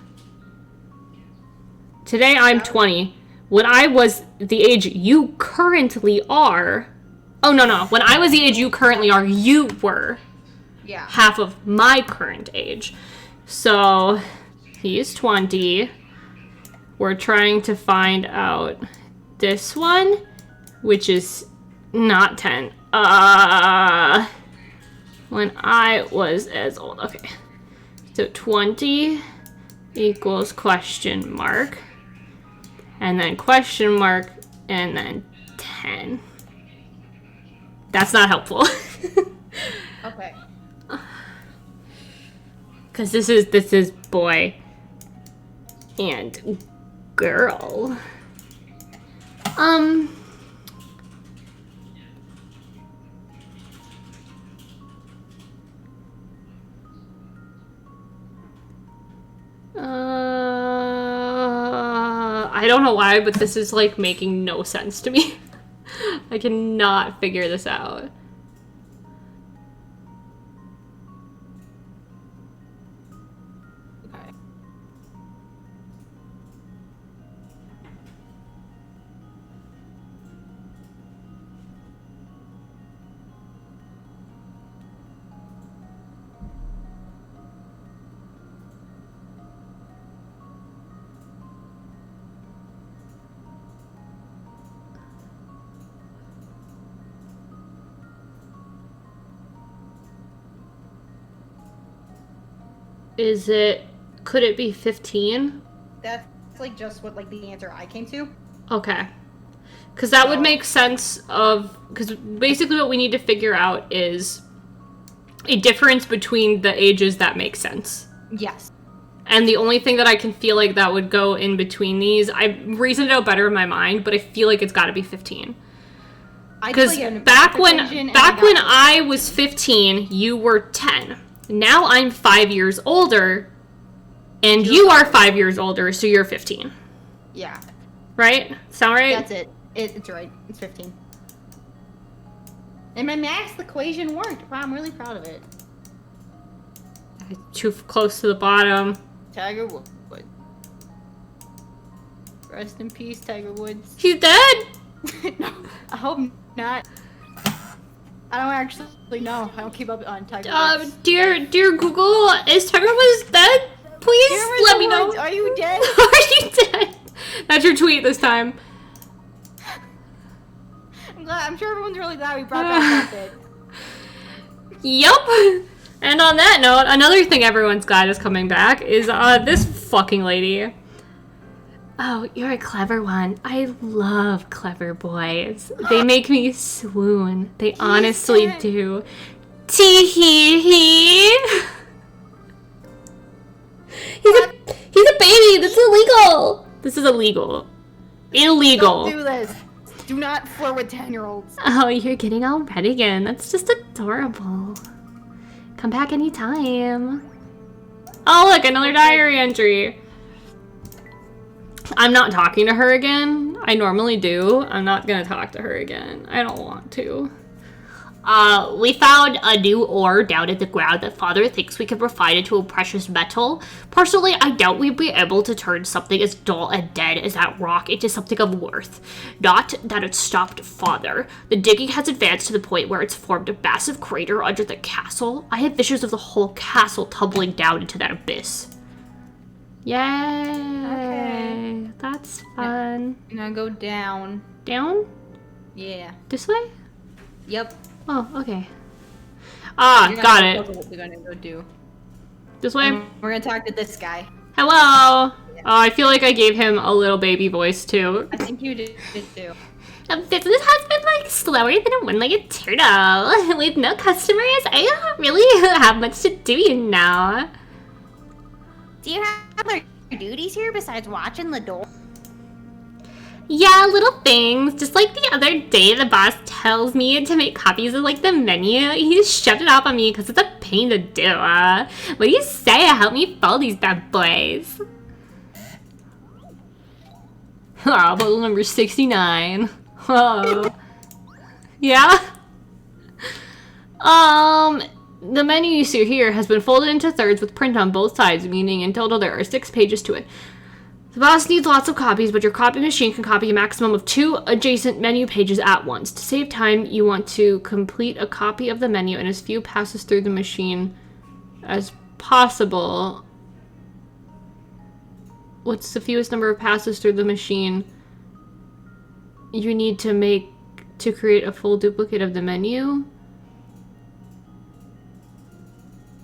Today I'm 20. When I was the age you currently are... Oh, no. When I was the age you currently are, you were Yeah. half of my current age. So, he's 20. We're trying to find out this one, which is not 10. When I was as old. Okay. So 20 equals question mark. And then question mark. And then 10. That's not helpful. Okay. Because this is boy and girl. I don't know why, but this is like making no sense to me. I cannot figure this out. Okay. Could it be 15? That's like just what like the answer I came to. Okay. Because that would make sense because basically what we need to figure out is a difference between the ages that makes sense. Yes. And the only thing that I can feel like that would go in between these, I reasoned it out better in my mind, but I feel like it's got to be 15. Because back when I was 15, you were 10. Now I'm 5 years older, and you are 5 years older, so you're 15. Yeah. Right? Sound right? That's it. It's right. It's 15. And my math equation worked. Wow, I'm really proud of it. Too close to the bottom. Tiger Woods. Rest in peace, Tiger Woods. He's dead? No, I hope not. I don't actually know. I don't keep up on Tiger Woods. Dear Google, is Tiger Woods dead? Please let me know. Are you dead? Are you dead? That's your tweet this time. I'm sure everyone's really glad we brought back that bit. Yup. And on that note, another thing everyone's glad is coming back is this fucking lady. Oh, you're a clever one. I love clever boys. They make me swoon. They honestly do. Tee hee hee. He's a baby. This is illegal. This is illegal. Illegal. Don't do this. Do not flirt with 10-year-olds. Oh, you're getting all red again. That's just adorable. Come back anytime. Oh, look, another diary entry. I'm not talking to her again. I normally do. I'm not gonna talk to her again. I don't want to. We found a new ore down in the ground that Father thinks we can refine into a precious metal. Personally, I doubt we'd be able to turn something as dull and dead as that rock into something of worth. Not that it stopped Father. The digging has advanced to the point where it's formed a massive crater under the castle. I have visions of the whole castle tumbling down into that abyss. Yay! Okay. That's fun. Now go down. Down? Yeah. This way? Yep. Oh, okay. Ah, got it. What we're gonna go do. This way? We're gonna talk to this guy. Hello! Oh, I feel like I gave him a little baby voice, too. I think you did too. Business has been, like, slower than a one-legged turtle. With no customers, I don't really have much to do, you know. Do you have other duties here besides watching the door? Yeah, little things. Just like the other day, the boss tells me to make copies of, like, the menu. He shoved it off on me because it's a pain to do. What do you say? Help me fold these bad boys. Ah, bottle number 69. Oh. Yeah? The menu you see here has been folded into thirds with print on both sides, meaning in total there are 6 pages to it. The boss needs lots of copies, but your copy machine can copy a maximum of 2 adjacent menu pages at once. To save time, you want to complete a copy of the menu in as few passes through the machine as possible. What's the fewest number of passes through the machine you need to make to create a full duplicate of the menu?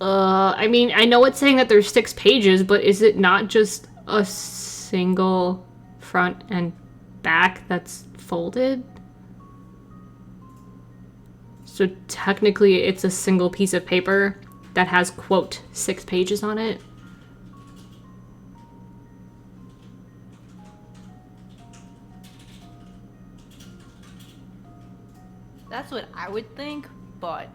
I mean, I know it's saying that there's 6 pages, but is it not just a single front and back that's folded? So technically it's a single piece of paper that has, quote, 6 pages on it. That's what I would think, but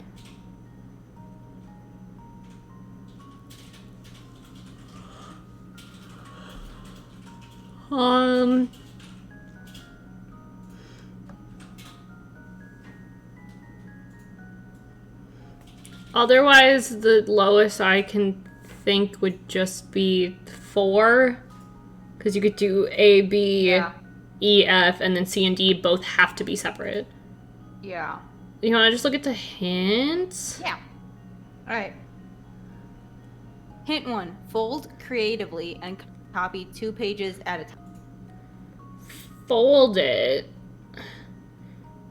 Otherwise, the lowest I can think would just be 4. Because you could do A, B, yeah. E, F, and then C and D both have to be separate. Yeah. You want to just look at the hints? Yeah. Alright. Hint 1. Fold creatively and copy 2 pages at a time. Fold it.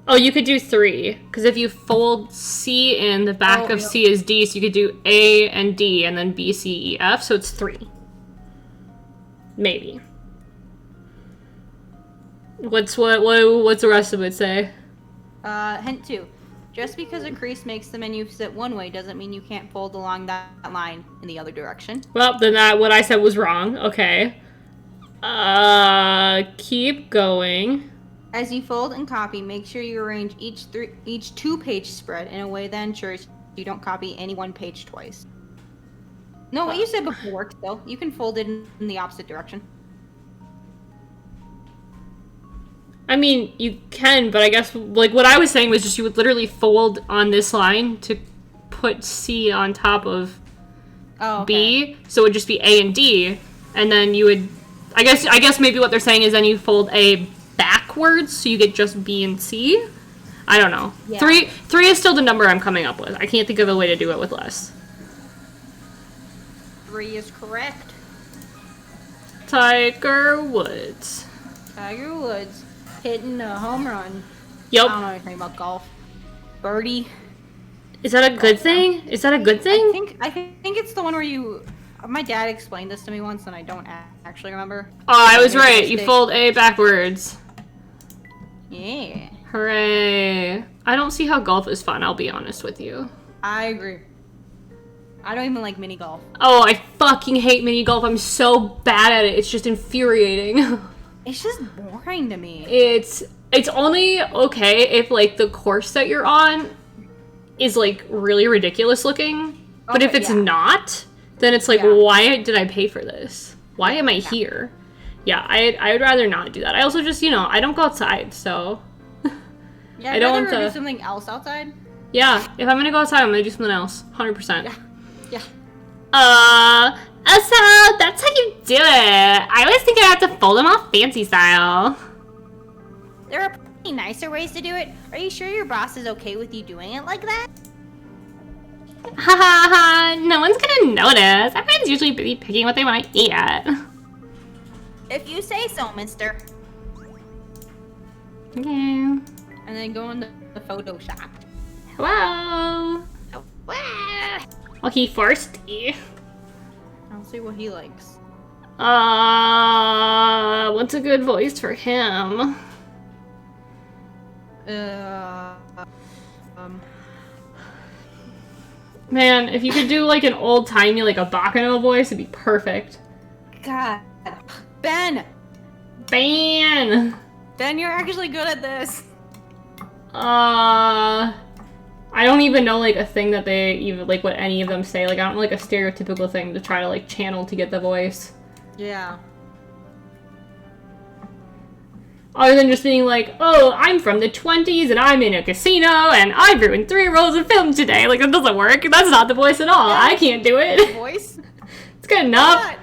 Oh, you could do 3. Because if you fold C in the back of yeah. C is D, so you could do A and D and then B, C, E, F, so it's 3. Maybe. What's the rest of it say? Hint 2. Just because a crease makes the menu sit one way doesn't mean you can't fold along that line in the other direction. Well, then what I said was wrong. Okay. Keep going. As you fold and copy, make sure you arrange each 2-page spread in a way that ensures you don't copy any one page twice. No, what you said before works though. You can fold it in the opposite direction. I mean, you can, but I guess, like, what I was saying was just you would literally fold on this line to put C on top of B, so it would just be A and D, and then you would, I guess maybe what they're saying is then you fold A backwards, so you get just B and C? I don't know. Yeah. 3 is still the number I'm coming up with. I can't think of a way to do it with less. 3 is correct. Tiger Woods. Tiger Woods hitting a home run. Yep. I don't know anything about golf. Birdie. Is that a good thing? Is that a good thing? I think it's the one where you. My dad explained this to me once, and I don't actually remember. Oh, I was made a right. You mistake. fold A backwards. Yeah, Hooray. I don't see how golf is fun, I'll be honest with you. I agree. I don't even like mini golf. Oh, I fucking hate mini golf. I'm so bad at it. It's just infuriating. It's just boring to me. It's only okay if, like, the course that you're on is, like, really ridiculous looking. But if Okay, it's yeah. not, then it's like, Yeah. why did I pay for this? Why am I here? Yeah, I would rather not do that. I also just, I don't go outside, so Yeah, I don't I'd want rather to- do something else outside. Yeah, if I'm gonna go outside, I'm gonna do something else. 100%. Yeah. So that's how you do it. I always think I have to fold them all fancy style. There are pretty nicer ways to do it. Are you sure your boss is okay with you doing it like that? Ha ha ha, no one's gonna notice. Everyone's usually busy picking what they want to eat at. If you say so, mister. Okay. And then go into the Photoshop. Hello. Oh, he forced me. I'll see what he likes. What's a good voice for him? Man, if you could do like an old-timey, like a Bacano voice, it'd be perfect. God. Ben! Ben! Ben, you're actually good at this. I don't even know like a thing that they even like what any of them say. Like I don't know like a stereotypical thing to try to like channel to get the voice. Yeah. Other than just being like, oh, I'm from the 20s and I'm in a casino and I ruined 3 rolls of film today. Like that doesn't work. That's not the voice at all. I can't do it. Voice? It's good enough.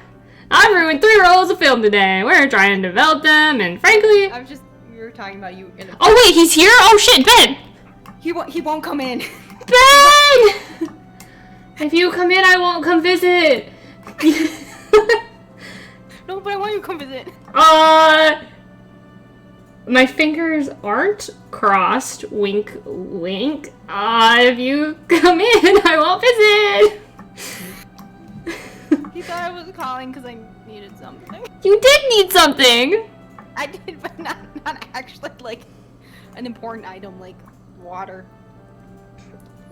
I ruined 3 rolls of film today. We're trying to develop them and frankly... You were talking about you in a... Oh wait, he's here? Oh shit, Ben! He won't come in. Ben! If you come in, I won't come visit. No, but I want you to come visit. My fingers aren't crossed. Wink, wink. If you come in, I won't visit. He thought I was calling because I needed something. You did need something. I did, but not actually like an important item like water.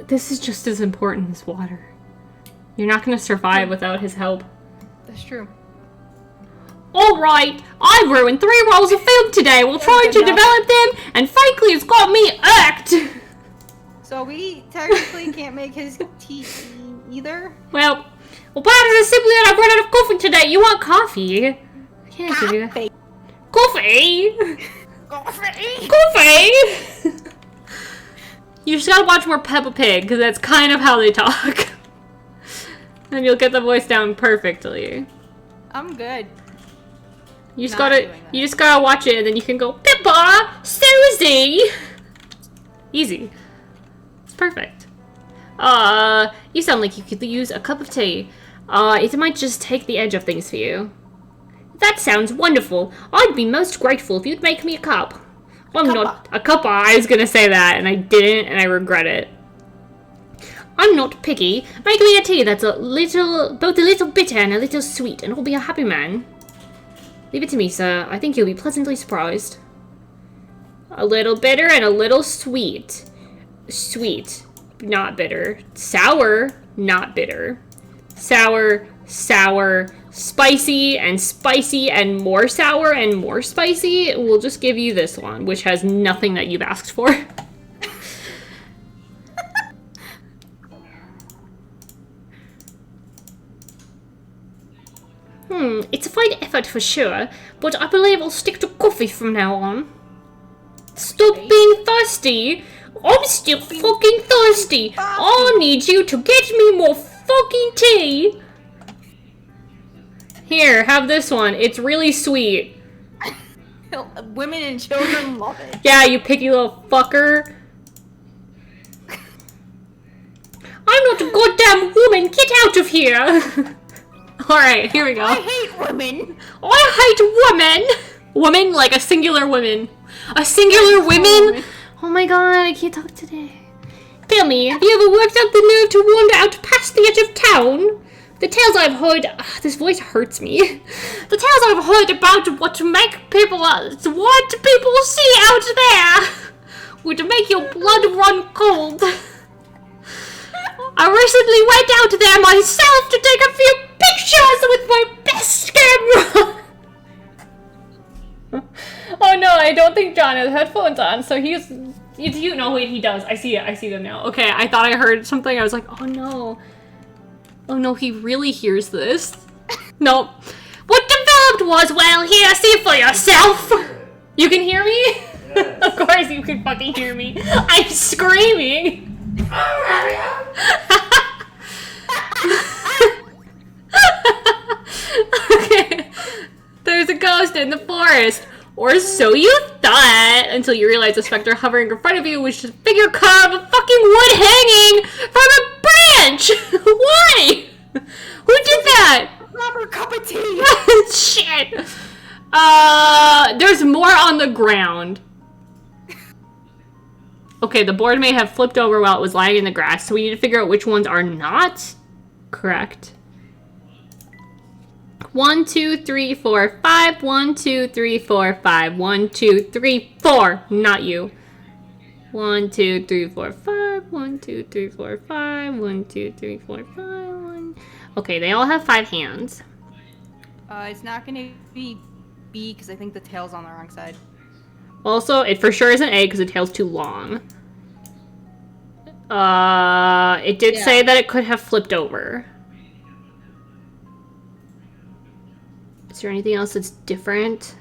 This is just as important as water. You're not gonna survive without his help. That's true. Alright, I ruined 3 rolls of film today while trying to develop them, and frankly it's got me irked. So we technically can't make his tea either? Well, matters is simply that I've run out of coffee today. You want coffee? I can't give you that. Coffee! Coffee! Coffee! You just gotta watch more Peppa Pig, because that's kind of how they talk. And you'll get the voice down perfectly. I'm good. You just Not gotta, doing that. you just gotta watch it, and then you can go, Peppa! Susie! Easy. It's perfect. You sound like you could use a cup of tea. It might just take the edge off things for you. That sounds wonderful. I'd be most grateful if you'd make me a cup. I'm not a cuppa. I was gonna say that, and I didn't, and I regret it. I'm not picky. Make me a tea that's both a little bitter and a little sweet, and I'll be a happy man. Leave it to me, sir. I think you'll be pleasantly surprised. A little bitter and a little sweet. Sweet, not bitter. Sour, not bitter. Sour, sour, spicy and more sour and more spicy. We'll just give you this one, which has nothing that you've asked for. It's a fine effort for sure, but I believe I'll stick to coffee from now on. Stop being thirsty! I'm still fucking thirsty! I need you to get me more fucking tea! Here, have this one. It's really sweet. Women and children love it. Yeah, you picky little fucker. I'm not a goddamn woman! Get out of here! Alright, here we go. I hate women! I hate women! Woman, like a singular woman. A singular women? Oh my god, I can't talk today. Tell me, have you ever worked out the nerve to wander out past the edge of town? The tales I've heard... this voice hurts me. The tales I've heard about what people see out there would make your blood run cold. I recently went out there myself to take a few pictures with my best camera. Oh no, I don't think John has headphones on, so you know, wait, he does. I see them now. Okay, I thought I heard something. I was like, oh no. Oh no, he really hears this. Nope. What developed was, well, here, see for yourself. You can hear me? Of course you can fucking hear me. I'm screaming. forest. Or so you thought, until you realized the specter hovering in front of you was just a figure carved of fucking wood hanging from a branch! Why? Who did that? Proper cup of tea! Shit! There's more on the ground. Okay, the board may have flipped over while it was lying in the grass, so we need to figure out which ones are not correct. 1, 2, 3, 4, 5. 1, 2, 3, 4, 5. 1, 2, 3, 4. Not you. 1, 2, 3, 4, 5. 1, 2, 3, 4, 5. 1, 2, 3, 4, 5. 1. Okay, they all have 5 hands. It's not gonna be B because I think the tail's on the wrong side. Also, it for sure isn't A because the tail's too long. It did say that it could have flipped over. Is there anything else that's different?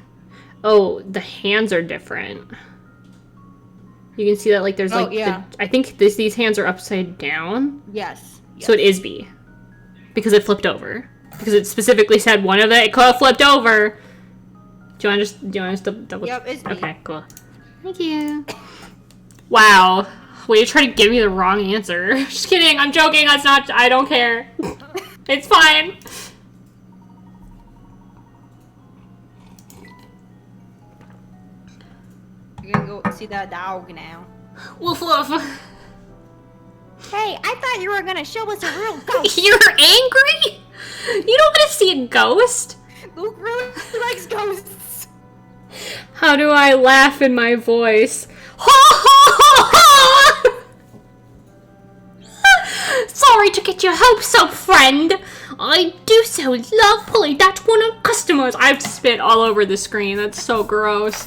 Oh, the hands are different. You can see that, like, there's, like, I think these hands are upside down. Yes. So it is B. Because it flipped over. Because it specifically said one of it could have flipped over. Do you want to double? Yep, it's B. Okay, cool. Thank you. Wow. Way to try to give me the wrong answer. Just kidding, I'm joking, that's not, I don't care. It's fine. You're gonna go see that dog now. Woof woof. Hey, I thought you were gonna show us a real ghost. You're angry? You don't want to see a ghost? Luke really likes ghosts. How do I laugh in my voice? Ha ha ha ha! Sorry to get your hopes up, friend. I do so love pulling that one on customers. I have to spit all over the screen. That's so gross.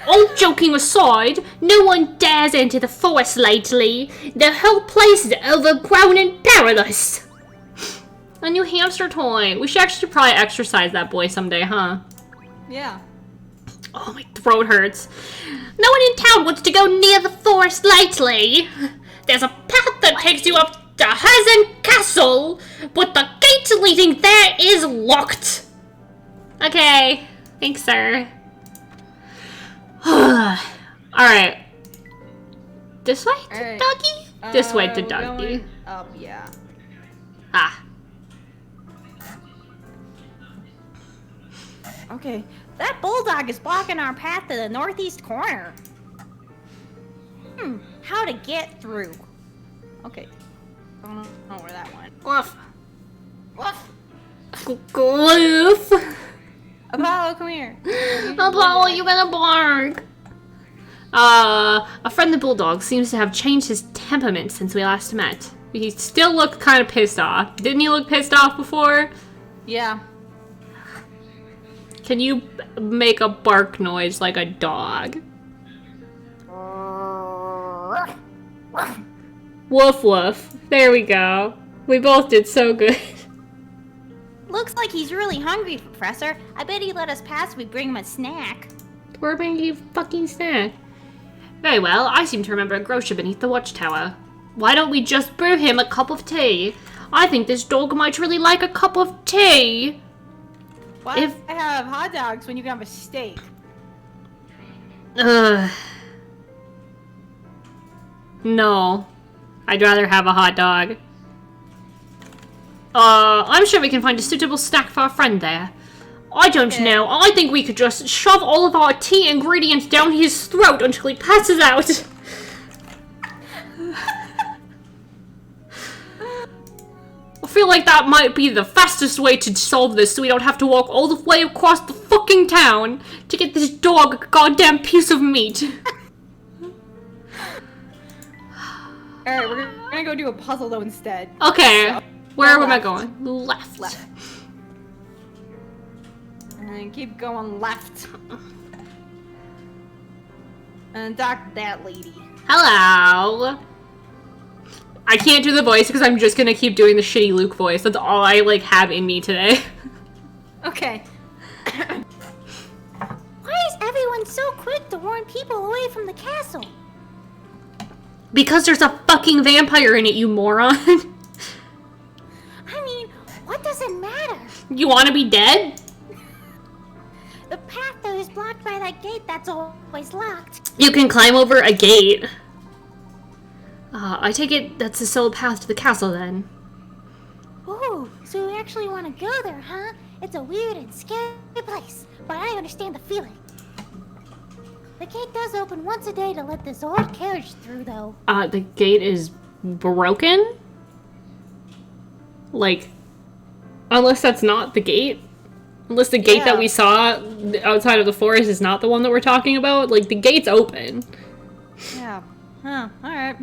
All joking aside, no one dares enter the forest lately. The whole place is overgrown and perilous. A new hamster toy. We should actually probably exercise that boy someday, huh? Yeah. Oh, my throat hurts. No one in town wants to go near the forest lately. There's a path that takes you up to Hazen Castle, but the gate leading there is locked. Okay. Thanks, sir. Alright. This way to Alright. doggy? This way to we're doggy. going up, yeah. Ah. Okay, that bulldog is blocking our path to the northeast corner. How to get through? Okay. I don't know where that went. Woof. Woof! Gloof. Apollo, come here. Apollo, you gonna bark? A friend the bulldog seems to have changed his temperament since we last met. He still looked kind of pissed off. Didn't he look pissed off before? Yeah. Can you make a bark noise like a dog? Woof woof. There we go. We both did so good. Looks like he's really hungry, Professor. I bet he'd let us pass if we bring him a snack. We're bringing you fucking snack. Very well, I seem to remember a grocer beneath the watchtower. Why don't we just brew him a cup of tea? I think this dog might really like a cup of tea. Why I have hot dogs when you can have a steak? No. I'd rather have a hot dog. I'm sure we can find a suitable snack for our friend there. I don't know. I think we could just shove all of our tea ingredients down his throat until he passes out. I feel like that might be the fastest way to solve this so we don't have to walk all the way across the fucking town to get this dog a goddamn piece of meat. Alright, we're gonna go do a puzzle though instead. Okay. So, Where go am I left. going? Left. Left. And keep going left. And talk to that lady. Hello. I can't do the voice because I'm just gonna keep doing the shitty Luke voice. That's all I like have in me today. Okay. Why is everyone so quick to warn people away from the castle? Because there's a fucking vampire in it, you moron. I mean, what does it matter? You wanna be dead? The path is blocked by that gate that's always locked. You can climb over a gate. I take it that's the sole path to the castle then. Ooh, so you actually want to go there, huh? It's a weird and scary place, but I understand the feeling. The gate does open once a day to let this old carriage through, though. The gate is broken? Like, unless that's not the gate? Unless the gate that we saw outside of the forest is not the one that we're talking about? Like, the gate's open. Yeah. Huh. Alright.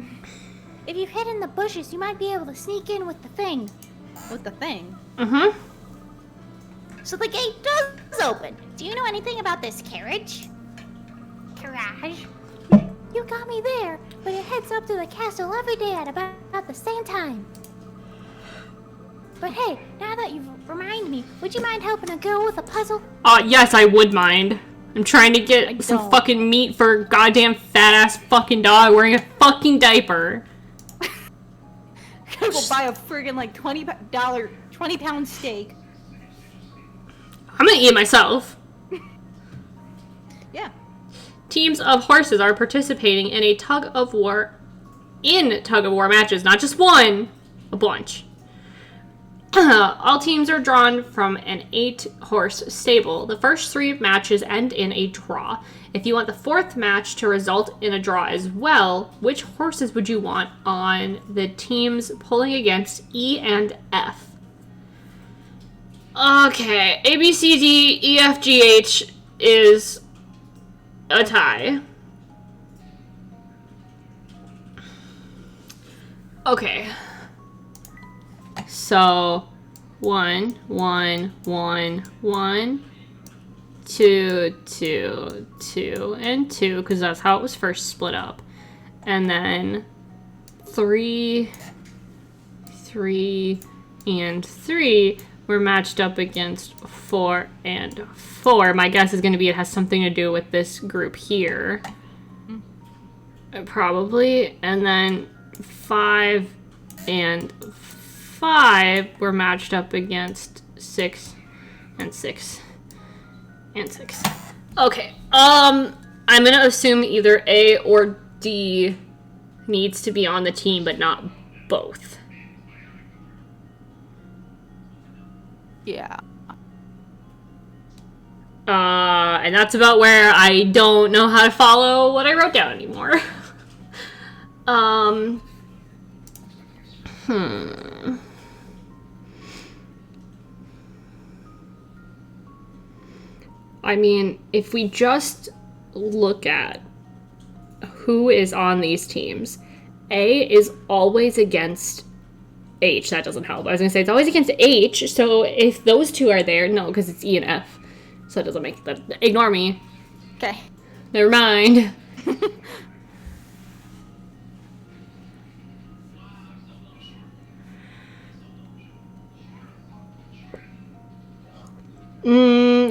If you hid in the bushes, you might be able to sneak in with the thing. With the thing. Mm-hmm. So the gate does open. Do you know anything about this carriage? Garage? You got me there, but it heads up to the castle every day at about the same time. But hey, now that you've reminded me, would you mind helping a girl with a puzzle? Yes, I would mind. I'm trying to get some fucking meat for a goddamn fat-ass fucking dog wearing a fucking diaper. Go buy a friggin' like $20 steak. I'm gonna eat it myself. Yeah. Teams of horses are participating in a tug-of-war matches, not just one, a bunch. All teams are drawn from an 8-horse stable. The first 3 matches end in a draw. If you want the 4th match to result in a draw as well, which horses would you want on the teams pulling against E and F? Okay, A, B, C, D, E, F, G, H is a tie. Okay. So, 1, 1, 1, 1, 2, 2, 2, and 2, because that's how it was first split up. And then 3, 3, and 3 were matched up against 4 and 4. My guess is going to be it has something to do with this group here. Probably. And then 5 and 5 were matched up against 6 and 6 and 6. Okay. I'm gonna assume either A or D needs to be on the team, but not both. Yeah. And that's about where I don't know how to follow what I wrote down anymore. I mean, if we just look at who is on these teams, A is always against H. That doesn't help. I was going to say it's always against H, so if those 2 are there, no, because it's E and F. So it doesn't make that. Ignore me. Okay. Never mind.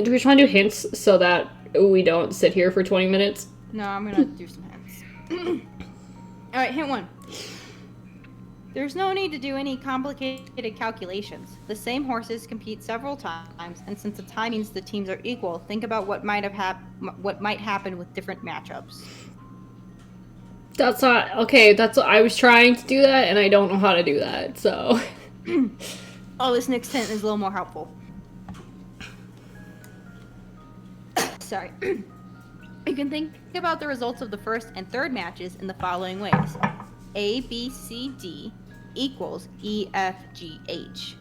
Do we try and do hints so that we don't sit here for 20 minutes? No, I'm gonna do some hints. Alright, hint 1. There's no need to do any complicated calculations. The same horses compete several times, and since the tie means the teams are equal, think about what might happen with different matchups. That's not okay. That's what I was trying to do that, and I don't know how to do that. So, Oh, this next hint is a little more helpful. Sorry. You can think about the results of the first and third matches in the following ways: A, B, C, D equals E, F, G, H.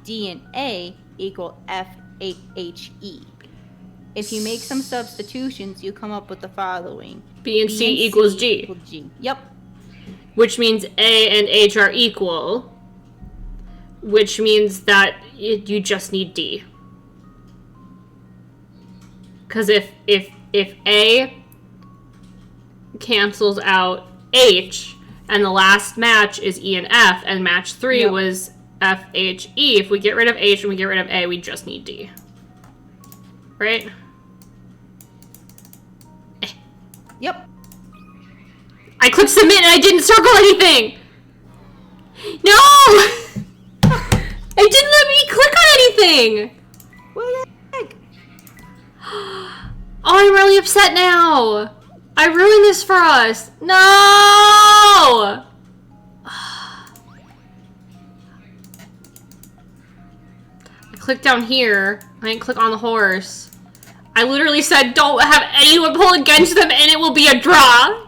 D and A equal F, H, E. If you make some substitutions, you come up with the following: B and C equals G. Equal G. Yep. Which means A and H are equal. Which means that you just need D. Because if A cancels out H, and the last match is E and F, and match 3 was F, H, E, if we get rid of H and we get rid of A, we just need D. Right? Yep. I clicked submit and I didn't circle anything! No! It didn't let me click on anything! What the heck? Oh, I'm really upset now. I ruined this for us. No! I clicked down here. I didn't click on the horse. I literally said don't have anyone pull against them and it will be a draw.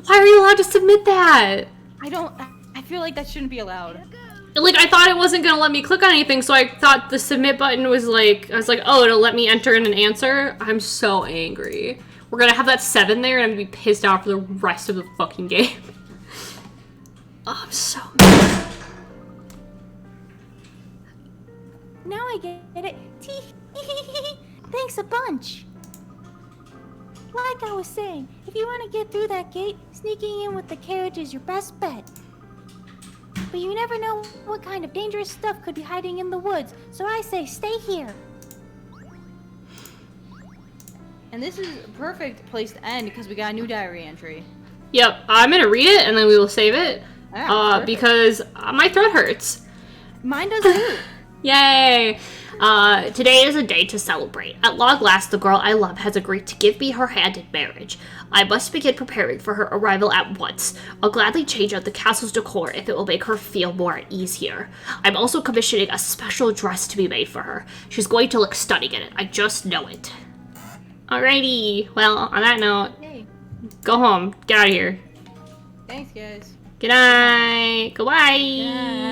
Why are you allowed to submit that? I feel like that shouldn't be allowed. Like, I thought it wasn't gonna let me click on anything, so I thought the submit button was like, I was like, oh, it'll let me enter in an answer. I'm so angry. We're gonna have that 7 there and I'm gonna be pissed off for the rest of the fucking game. Oh, I'm so mad. Now I get it. Thanks a bunch. Like I was saying, if you want to get through that gate, sneaking in with the carriage is your best bet. But you never know what kind of dangerous stuff could be hiding in the woods, so I say stay here. And this is a perfect place to end because we got a new diary entry. Yep, I'm gonna read it and then we will save it. Yeah, because my throat hurts. mine does too. Yay! Today is a day to celebrate. At long last, the girl I love has agreed to give me her hand in marriage. I must begin preparing for her arrival at once. I'll gladly change out the castle's decor if it will make her feel more at ease here. I'm also commissioning a special dress to be made for her. She's going to look stunning in it. I just know it. Alrighty. Well, on that note, Yay. go home. Get out of here. Thanks, guys. Good night. Goodbye. Bye.